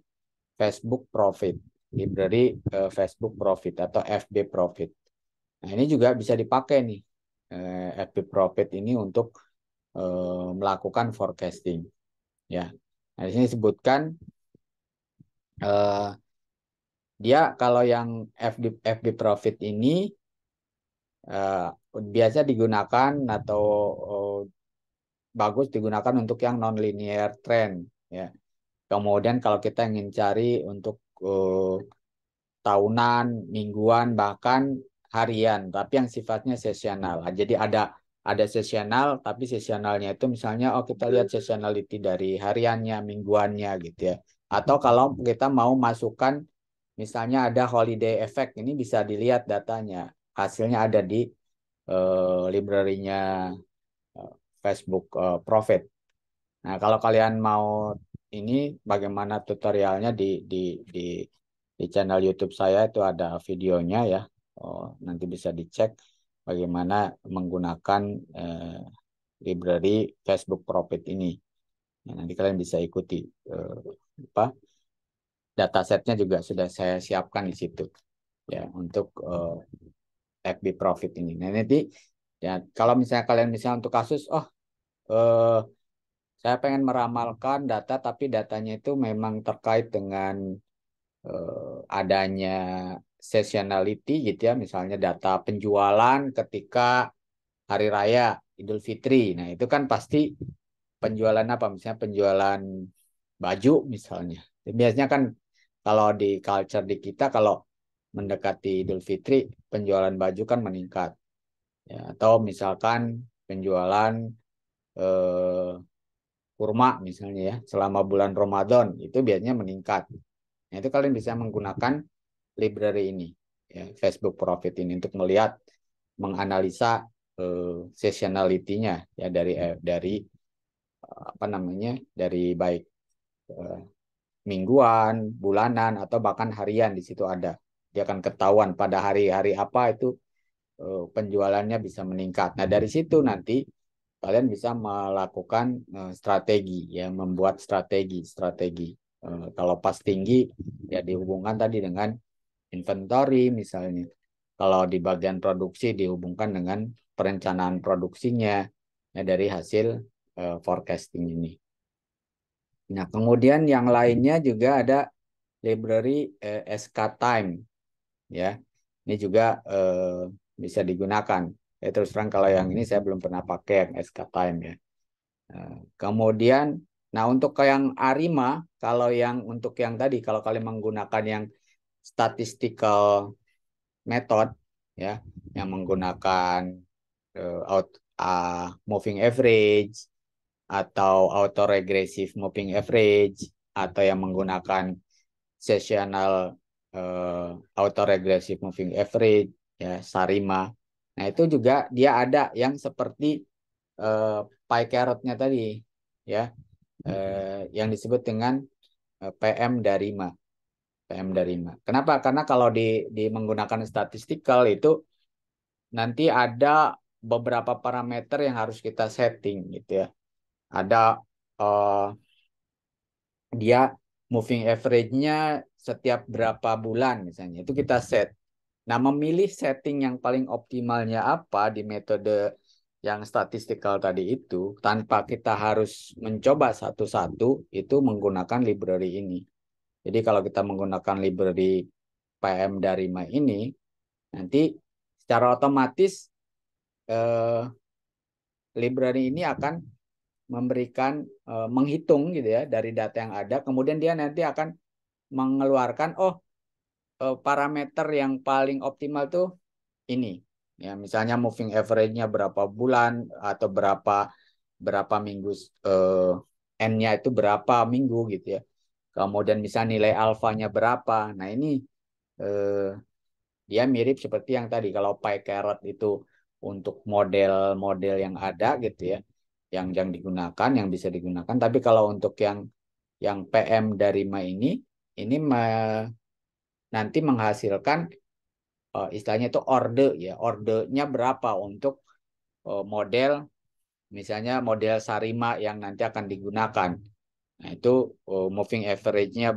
Facebook Profit, library Facebook Profit atau FB Profit. Nah, ini juga bisa dipakai nih FB Profit ini untuk melakukan forecasting ya. Nah, di sini disebutkan eh, dia kalau yang FB Profit ini eh, biasa digunakan atau eh, bagus digunakan untuk yang non-linear trend ya. Kemudian kalau kita ingin cari untuk tahunan, mingguan, bahkan harian, tapi yang sifatnya sesional. Jadi ada sesional, tapi sesionalnya itu misalnya oh kita lihat seasonality dari hariannya, mingguannya gitu ya. Atau kalau kita mau masukkan misalnya ada holiday effect, ini bisa dilihat datanya. Hasilnya ada di library-nya Facebook Profit. Nah, kalau kalian mau ini bagaimana tutorialnya di di channel YouTube saya itu ada videonya ya. Oh, nanti bisa dicek bagaimana menggunakan eh, library Facebook Profit ini. Nah, nanti kalian bisa ikuti apa datasetnya juga sudah saya siapkan di situ ya untuk FB Profit ini. Nah, nanti ya kalau misalnya kalian misalnya untuk kasus eh, saya pengen meramalkan data, tapi datanya itu memang terkait dengan adanya seasonality gitu ya, misalnya data penjualan ketika hari raya Idul Fitri. Nah, itu kan pasti penjualan apa? Misalnya penjualan baju misalnya. Biasanya kan kalau di culture di kita kalau mendekati Idul Fitri penjualan baju kan meningkat. Ya, atau misalkan penjualan eh, kurma misalnya ya selama bulan Ramadan itu biasanya meningkat. Nah, itu kalian bisa menggunakan library ini, ya, Facebook Profit ini untuk melihat, menganalisa seasonality-nya ya dari apa namanya dari baik eh, mingguan, bulanan atau bahkan harian di situ ada. Dia akan ketahuan pada hari-hari apa itu penjualannya bisa meningkat. Nah, dari situ nanti kalian bisa melakukan strategi ya, membuat strategi. Kalau pas tinggi ya dihubungkan tadi dengan inventory misalnya. Kalau di bagian produksi dihubungkan dengan perencanaan produksinya ya, dari hasil forecasting ini. Nah, kemudian yang lainnya juga ada library SK Time ya. Ini juga bisa digunakan. Terus terang kalau yang ini saya belum pernah pakai yang SK Time ya. Kemudian, nah untuk yang Arima, kalau yang untuk yang tadi, kalau kalian menggunakan yang statistical method ya, yang menggunakan moving average atau autoregressive moving average atau yang menggunakan sessional autoregressive moving average ya Sarima. Nah, itu juga dia ada yang seperti pie carrot-nya tadi ya, yang disebut dengan PM Darima. PM Darima. Kenapa? Karena kalau di menggunakan statistical itu nanti ada beberapa parameter yang harus kita setting gitu ya. Ada uh, dia moving average-nya setiap berapa bulan misalnya. Itu kita set. Nah, memilih setting yang paling optimalnya apa di metode yang statistikal tadi itu tanpa kita harus mencoba satu-satu itu menggunakan library ini. Jadi kalau kita menggunakan library PM Darima ini nanti secara otomatis eh, library ini akan memberikan menghitung gitu ya dari data yang ada, kemudian dia nanti akan mengeluarkan parameter yang paling optimal tuh ini. Ya, misalnya moving average-nya berapa bulan atau berapa berapa minggu eh, N-nya itu berapa minggu gitu ya. Kemudian bisa nilai alfanya berapa. Nah, ini eh, dia mirip seperti yang tadi kalau pie carrot itu untuk model-model yang ada gitu ya, yang digunakan, yang bisa digunakan. Tapi kalau untuk yang PM dari Ma ini nanti menghasilkan istilahnya itu order ya, ordernya berapa untuk model, misalnya model Sarima yang nanti akan digunakan. Nah, itu moving average-nya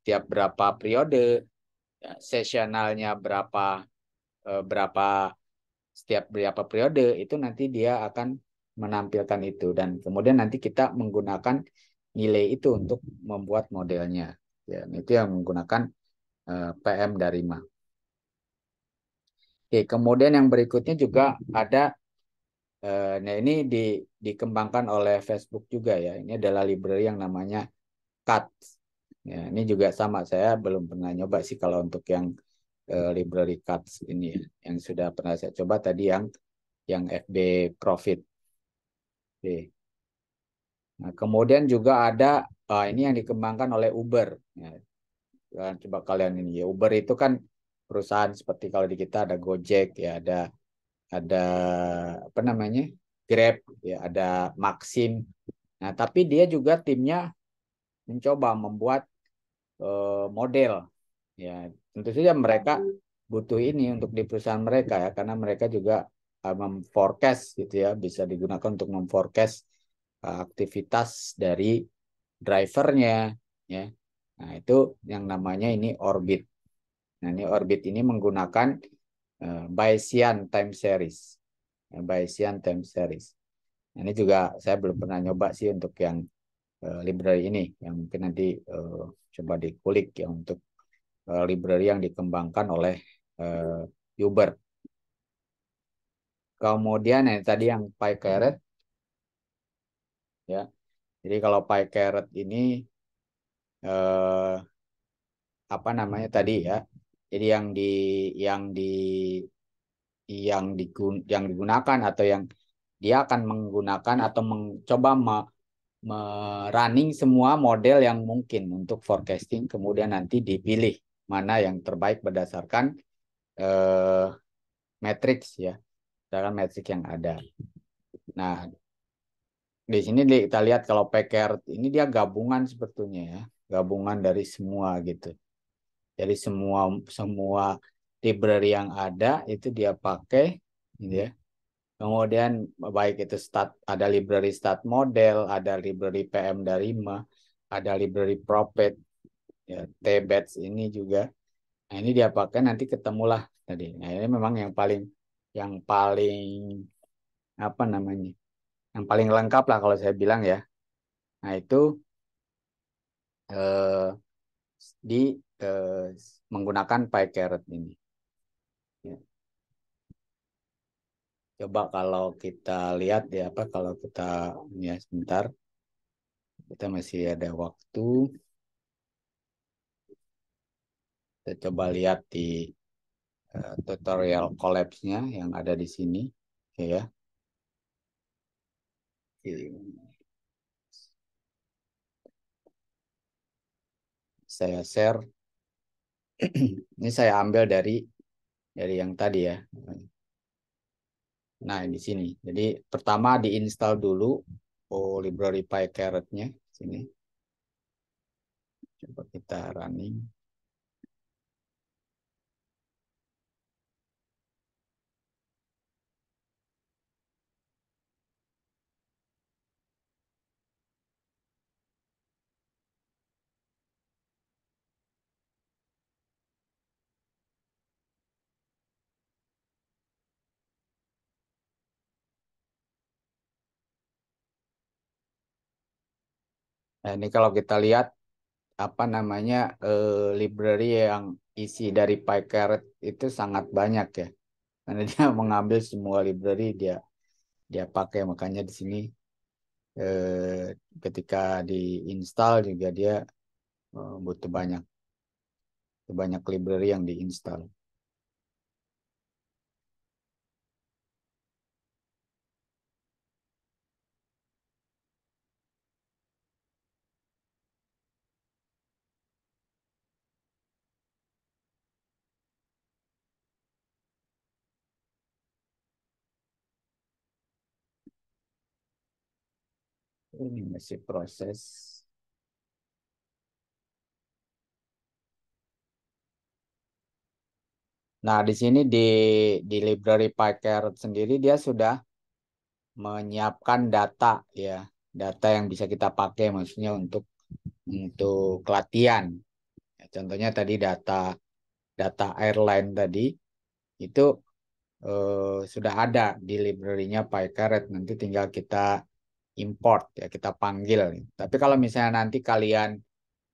tiap berapa periode, ya, seasonalnya berapa setiap berapa periode itu nanti dia akan menampilkan itu dan kemudian nanti kita menggunakan nilai itu untuk membuat modelnya. Ya, itu yang menggunakan PM dari Ma. Oke, kemudian yang berikutnya juga ada nah ini dikembangkan oleh Facebook juga ya. Ini adalah library yang namanya Cut. Ya, ini juga sama. Saya belum pernah nyoba sih kalau untuk yang library Cuts ini ya. Yang sudah pernah saya coba tadi yang FB Profit. Oke. Nah, kemudian juga ada ini yang dikembangkan oleh Uber. Ya, coba kalian ini ya. Uber itu kan perusahaan seperti kalau di kita ada Gojek ya, ada apa namanya? Grab ya, ada Maxim. Nah, tapi dia juga timnya mencoba membuat model. Ya, tentu saja mereka butuh ini untuk di perusahaan mereka ya, karena mereka juga memforecast gitu ya, bisa digunakan untuk memforecast aktivitas dari drivernya ya. Nah, itu yang namanya ini Orbit. Nah, ini Orbit ini menggunakan Bayesian time series. Ya, Bayesian time series. Ini juga saya belum pernah nyoba sih untuk yang library ini, yang mungkin nanti coba dikulik ya untuk library yang dikembangkan oleh Uber. Kemudian yang tadi yang PyCaret ya. Jadi kalau PyCaret ini eh, apa namanya tadi ya. Jadi yang di yang digunakan atau yang dia akan menggunakan atau mencoba running semua model yang mungkin untuk forecasting, kemudian nanti dipilih mana yang terbaik berdasarkan eh, matriks ya, berdasarkan matriks yang ada. Nah, di sini kita lihat kalau PKR ini dia gabungan sebetulnya ya, gabungan dari semua gitu. Jadi semua semua library yang ada itu dia pakai gitu ya. Kemudian baik itu ada library start model, ada library PM dari ada library Prophet, ya, Tbats ini juga. Nah, ini dia pakai nanti ketemulah tadi. Nah, ini memang yang paling apa namanya? Yang paling lengkap lah kalau saya bilang ya. Nah, itu eh, di menggunakan PyCaret ini. Ya. Coba kalau kita lihat ya apa kalau kita ya sebentar kita masih ada waktu. Kita coba lihat di tutorial collapse-nya yang ada di sini. Oke ya. Saya share. Ini saya ambil dari yang tadi ya. Nah, di sini. Jadi pertama diinstal dulu library PyCaret-nya sini. Coba kita running. Nah, ini kalau kita lihat apa namanya library yang isi dari PyCaret itu sangat banyak ya. Karena dia mengambil semua library dia dia pakai makanya di sini ketika diinstal juga dia butuh banyak library yang diinstal. Ini masih proses. Nah, di sini di library PyCaret sendiri dia sudah menyiapkan data ya, data yang bisa kita pakai maksudnya untuk latihan. Ya, contohnya tadi data data airline tadi itu sudah ada di library-nya PyCaret. Nanti tinggal kita import ya, kita panggil. Tapi kalau misalnya nanti kalian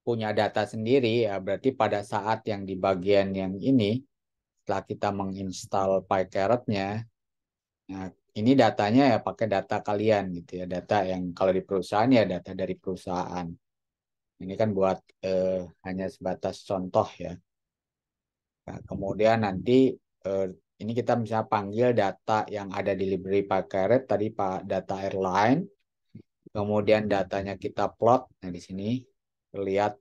punya data sendiri ya berarti pada saat yang di bagian yang ini setelah kita menginstal PyCaret-nya, nah, ini datanya ya pakai data kalian gitu ya, data yang kalau di perusahaan ya data dari perusahaan. Ini kan buat hanya sebatas contoh ya. Nah, kemudian nanti eh, ini kita bisa panggil data yang ada di library PyCaret tadi Pak data airline, kemudian datanya kita plot. Nah, di sini terlihat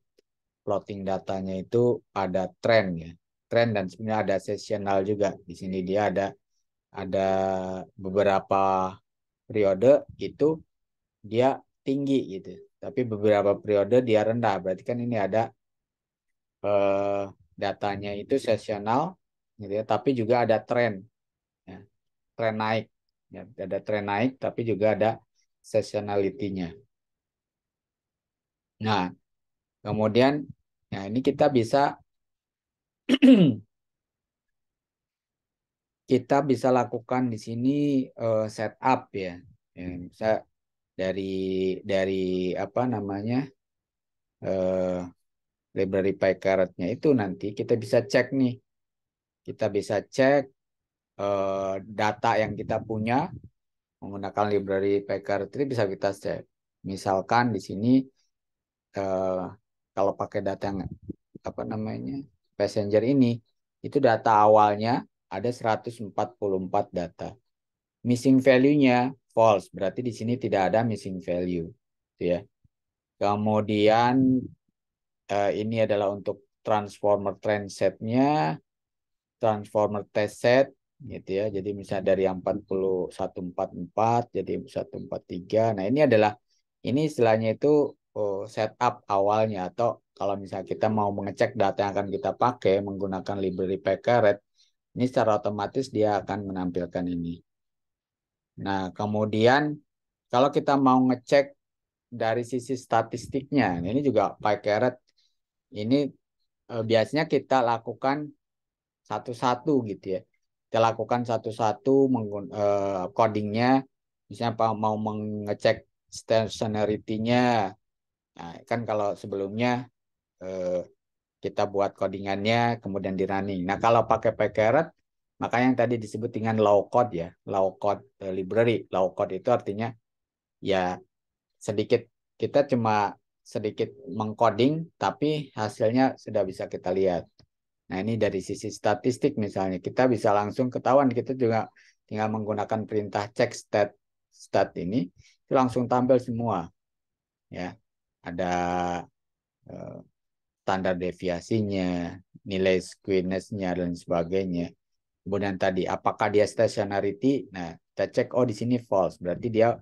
plotting datanya itu ada tren ya. Tren dan sebenarnya ada seasonal juga. Di sini dia ada beberapa periode itu dia tinggi gitu. Tapi beberapa periode dia rendah. Berarti kan ini ada eh, datanya itu seasonal gitu ya, tapi juga ada tren ya. Tren naik. Ya, ada tren naik tapi juga ada seasonality-nya. Nah, kemudian ya ini kita bisa kita bisa lakukan di sini setup ya. Ya, bisa dari dari apa namanya eh, library PyCaret-nya itu nanti kita bisa cek nih, kita bisa cek data yang kita punya menggunakan library PyCaret itu bisa kita cek. Misalkan di sini eh, kalau pakai data yang apa namanya passenger ini itu data awalnya ada 144 data. Missing value-nya false, berarti di sini tidak ada missing value, gitu ya. Kemudian ini adalah untuk transformer train set-nya, transformer test set, gitu ya. Jadi misalnya dari yang 4144 jadi 143. Nah, ini adalah ini istilahnya itu setup awalnya, atau kalau misalnya kita mau mengecek data yang akan kita pakai menggunakan library pcaret, ini secara otomatis dia akan menampilkan ini. Nah, kemudian kalau kita mau ngecek dari sisi statistiknya, nah ini juga pcaret ini biasanya kita lakukan satu-satu gitu ya. Kita lakukan satu-satu codingnya, misalnya mau mengecek stationarity-nya. Nah, kan kalau sebelumnya eh, kita buat codingannya kemudian di running. Nah, kalau pakai pcaret, makanya yang tadi disebut dengan low code ya, low code library. Low code itu artinya ya sedikit kita cuma sedikit mengcoding tapi hasilnya sudah bisa kita lihat. Nah, ini dari sisi statistik misalnya kita bisa langsung ketahuan, kita juga tinggal menggunakan perintah check stat ini itu langsung tampil semua ya. Ada eh, standar deviasinya, nilai skewness-nya dan sebagainya. Kemudian tadi apakah dia stationarity? Nah, kita cek oh di sini false, berarti dia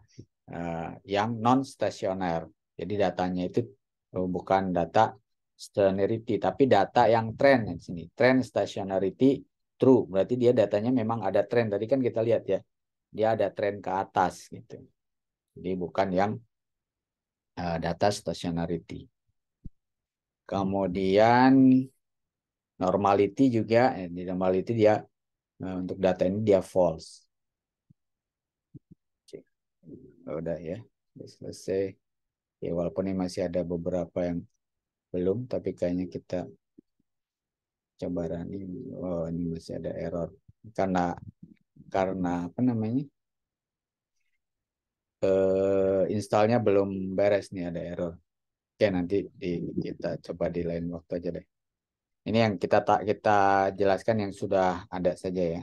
yang non stasioner. Jadi datanya itu bukan data stationarity, tapi data yang trend di sini. Trend stationarity true, berarti dia datanya memang ada trend. Tadi kan kita lihat ya, dia ada trend ke atas gitu. Jadi bukan yang data stationarity. Kemudian normality juga, di normality dia untuk data ini dia false. Oke. Udah ya, udah selesai. Ya, walaupun ini masih ada beberapa yang belum, tapi kayaknya kita coba running. Oh, ini masih ada error karena apa namanya installnya belum beres nih, ada error. Oke, nanti kita coba di lain waktu aja deh. Ini yang kita jelaskan yang sudah ada saja ya.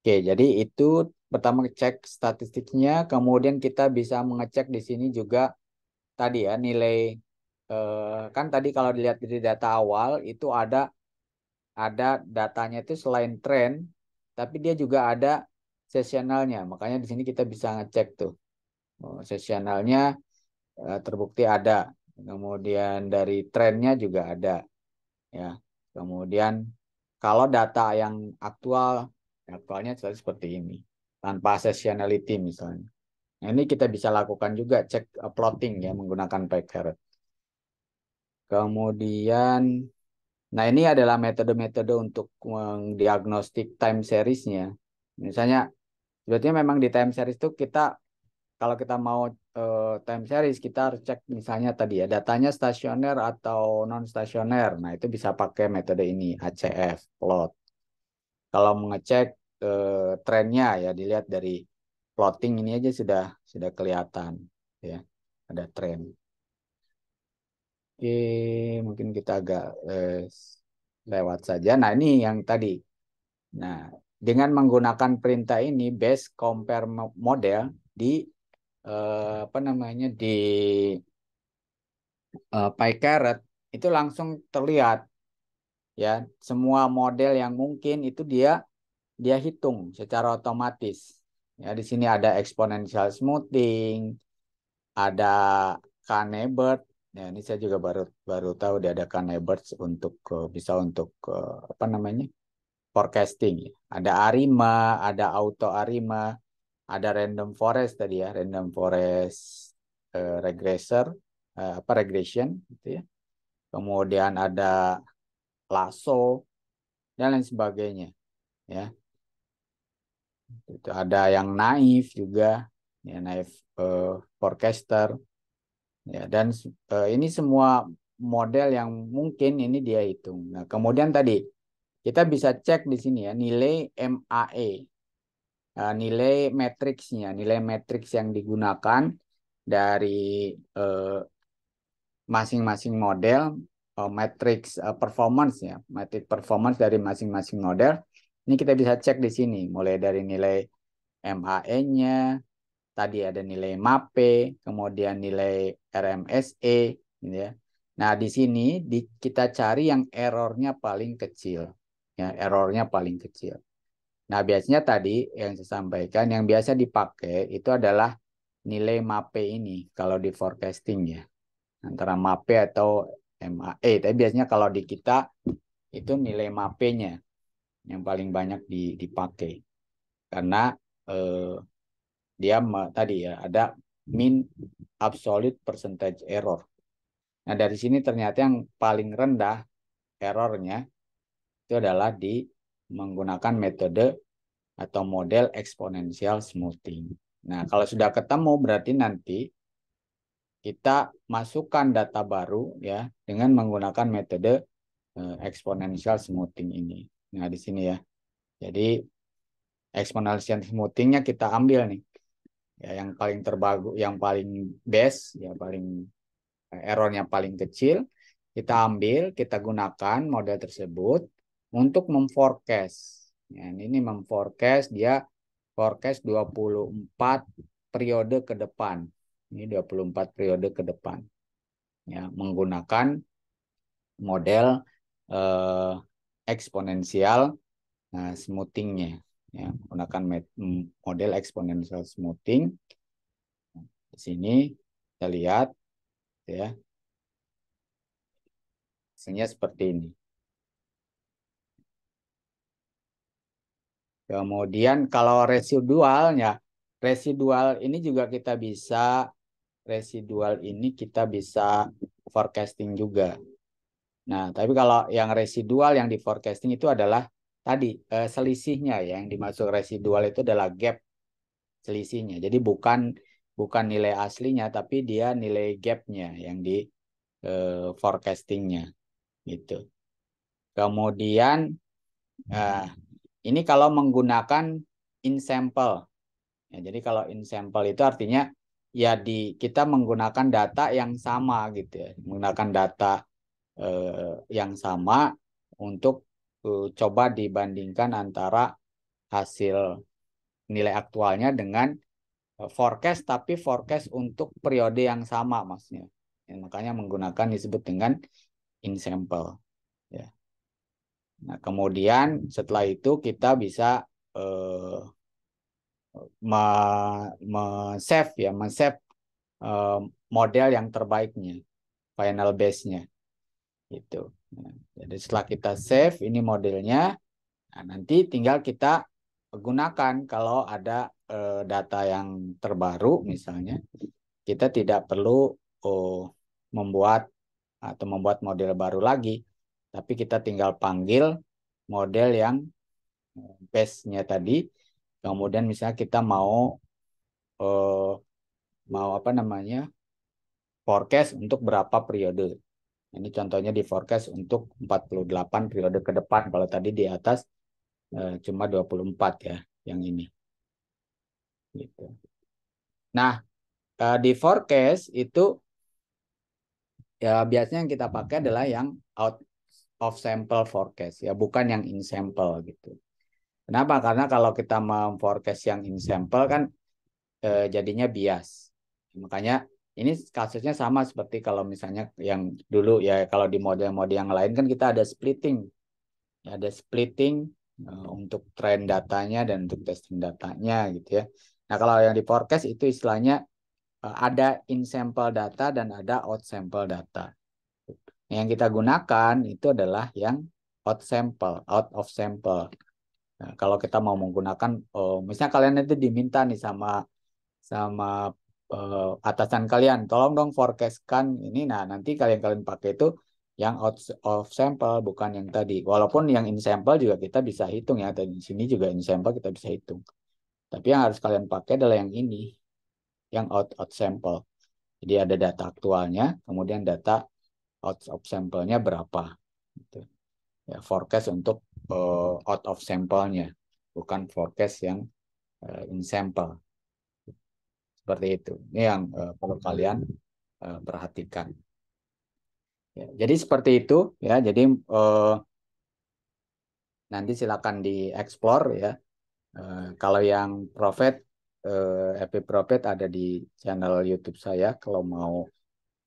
Oke, jadi itu pertama cek statistiknya, kemudian kita bisa mengecek di sini juga tadi ya nilai kan tadi kalau dilihat dari data awal itu ada datanya itu selain tren, tapi dia juga ada sesionalnya. Makanya di sini kita bisa ngecek tuh. Oh, sesionalnya terbukti ada. Kemudian dari trennya juga ada ya. Kemudian kalau data yang aktual, aktualnya seperti ini. Tanpa seasonality misalnya. Nah, ini kita bisa lakukan juga cek plotting ya menggunakan pcaret. Kemudian nah, ini adalah metode-metode untuk mendiagnostik time series-nya. Misalnya, sebetulnya memang di time series itu kita, kalau kita mau time series, kita harus cek misalnya tadi ya, datanya stasioner atau non-stasioner. Nah, itu bisa pakai metode ini, ACF, plot. Kalau mengecek trennya ya, dilihat dari plotting ini aja sudah kelihatan ya, ada tren. Oke, mungkin kita agak lewat saja. Nah, ini yang tadi. Nah, dengan menggunakan perintah ini base compare model di apa namanya di PyCaret itu langsung terlihat ya semua model yang mungkin itu dia hitung secara otomatis. Ya, di sini ada exponential smoothing, ada K-Nebert. Ya, ini saya juga baru baru tahu dia ada K-Nebert untuk bisa untuk apa namanya forecasting. Ada ARIMA, ada auto ARIMA, ada random forest tadi ya, random forest regressor, apa regression gitu ya. Kemudian ada lasso dan lain sebagainya ya. Itu ada yang naif juga. ya, Naif Forecaster, ya, dan ini semua model yang mungkin ini dia hitung. Nah, kemudian tadi kita bisa cek di sini ya nilai MAE, nilai matriksnya, nilai matriks yang digunakan dari masing-masing model, matriks performance ya, matriks performance dari masing-masing model. Ini kita bisa cek di sini, mulai dari nilai MAE-nya, tadi ada nilai MAPE, kemudian nilai RMSE, gitu ya. Nah, di sini kita cari yang errornya paling kecil, ya, errornya paling kecil. Nah, biasanya tadi yang saya sampaikan, yang biasa dipakai itu adalah nilai MAPE ini, kalau di forecasting ya, antara MAPE atau MAE. Tapi biasanya kalau di kita itu nilai MAPE-nya yang paling banyak dipakai. Karena dia tadi ya ada mean absolute percentage error. Nah, dari sini ternyata yang paling rendah errornya itu adalah di menggunakan metode atau model exponential smoothing. Nah, kalau sudah ketemu berarti nanti kita masukkan data baru ya dengan menggunakan metode exponential smoothing ini. Nah, di sini ya. Jadi exponential smoothingnya kita ambil nih. Ya, yang paling terbagus, yang paling best, ya paling errornya paling kecil, kita ambil, kita gunakan model tersebut untuk memforecast. Ya, ini memforecast, dia forecast 24 periode ke depan. Ini 24 periode ke depan. Ya, menggunakan model eksponensial smoothingnya. Ya, menggunakan model eksponensial smoothing. Di sini kita lihat ya, hasilnya seperti ini. Kemudian kalau residualnya, residual ini juga kita bisa, residual ini kita bisa forecasting juga. Nah, tapi kalau yang residual yang di forecasting itu adalah tadi selisihnya ya, yang dimaksud residual itu adalah gap, selisihnya. Jadi bukan nilai aslinya, tapi dia nilai gapnya yang di forecastingnya gitu. Kemudian ini kalau menggunakan in sample. Ya, jadi kalau in sample itu artinya ya kita menggunakan data yang sama gitu ya, menggunakan data yang sama untuk coba dibandingkan antara hasil nilai aktualnya dengan forecast, tapi forecast untuk periode yang sama maksudnya. Ya, makanya menggunakan disebut dengan in sample. Ya. Nah, kemudian setelah itu kita bisa save ya, save model yang terbaiknya, final base-nya itu. Nah, jadi setelah kita save ini modelnya, nah, nanti tinggal kita gunakan kalau ada data yang terbaru misalnya, kita tidak perlu membuat model baru lagi, tapi kita tinggal panggil model yang base-nya tadi. Kemudian misalnya kita mau apa namanya, forecast untuk berapa periode. Ini contohnya di forecast untuk 48 periode ke depan. Kalau tadi di atas cuma 24 ya yang ini. Gitu. Nah, di forecast itu ya biasanya yang kita pakai adalah yang out of sample forecast ya, bukan yang in sample gitu. Kenapa? Karena kalau kita memforecast yang in sample kan jadinya bias. Makanya ini kasusnya sama seperti kalau misalnya yang dulu ya, kalau di model-model yang lain kan kita ada splitting. Ya, ada splitting untuk trend datanya dan untuk testing datanya gitu ya. Nah, kalau yang di forecast itu istilahnya ada in sample data dan ada out sample data. Yang kita gunakan itu adalah yang out sample, out of sample. Nah, kalau kita mau menggunakan, misalnya kalian itu diminta nih sama sama atasan kalian, tolong dong forecastkan ini. Nah, nanti kalian pakai itu yang out of sample, bukan yang tadi. Walaupun yang in sample juga kita bisa hitung ya. Dan di sini juga in sample kita bisa hitung. Tapi yang harus kalian pakai adalah yang ini. yang out sample. Jadi ada data aktualnya, kemudian data out of sample-nya berapa. Gitu. Ya, forecast untuk out of sample-nya, bukan forecast yang in sample. Seperti itu. Ini yang perlu kalian perhatikan. Ya, jadi seperti itu ya. Jadi nanti silakan dieksplor ya. Kalau yang Profit, Happy Profit ada di channel YouTube saya. Kalau mau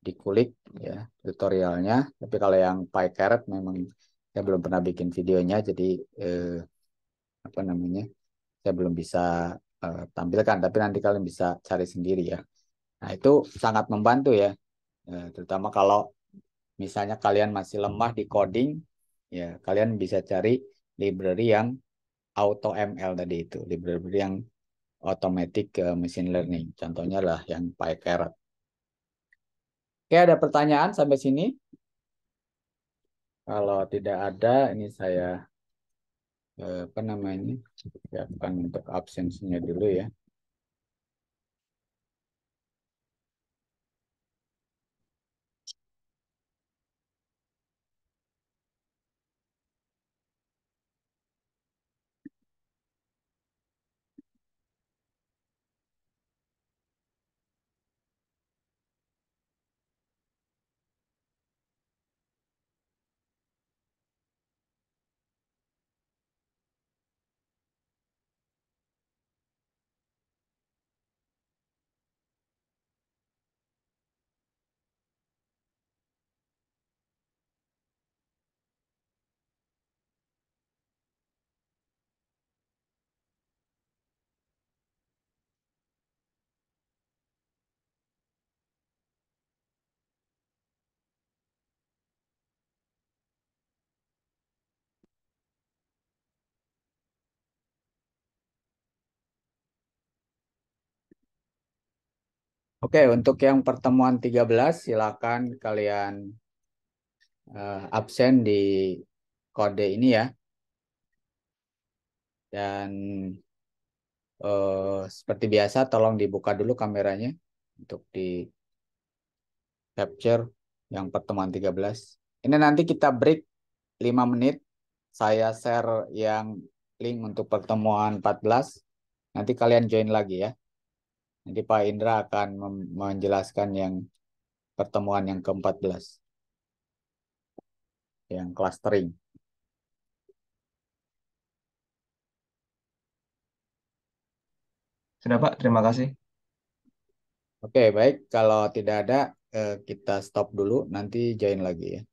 dikulik ya tutorialnya. Tapi kalau yang PyCaret memang saya belum pernah bikin videonya, jadi apa namanya, saya belum bisa tampilkan. Tapi nanti kalian bisa cari sendiri ya. Nah itu sangat membantu ya, terutama kalau misalnya kalian masih lemah di coding, ya kalian bisa cari library yang AutoML tadi itu, library yang automatic machine learning. Contohnya lah yang PyCaret. Oke, ada pertanyaan sampai sini? Kalau tidak ada, ini saya apa namanya, siapkan untuk absensinya dulu ya. Oke, untuk yang pertemuan 13 silakan kalian absen di kode ini ya. Dan seperti biasa tolong dibuka dulu kameranya untuk di capture yang pertemuan 13. Ini nanti kita break 5 menit. Saya share yang link untuk pertemuan 14. Nanti kalian join lagi ya. Nanti Pak Indra akan menjelaskan yang pertemuan yang ke-14, yang clustering. Sudah Pak, terima kasih. Oke, baik. Kalau tidak ada, kita stop dulu. Nanti join lagi ya.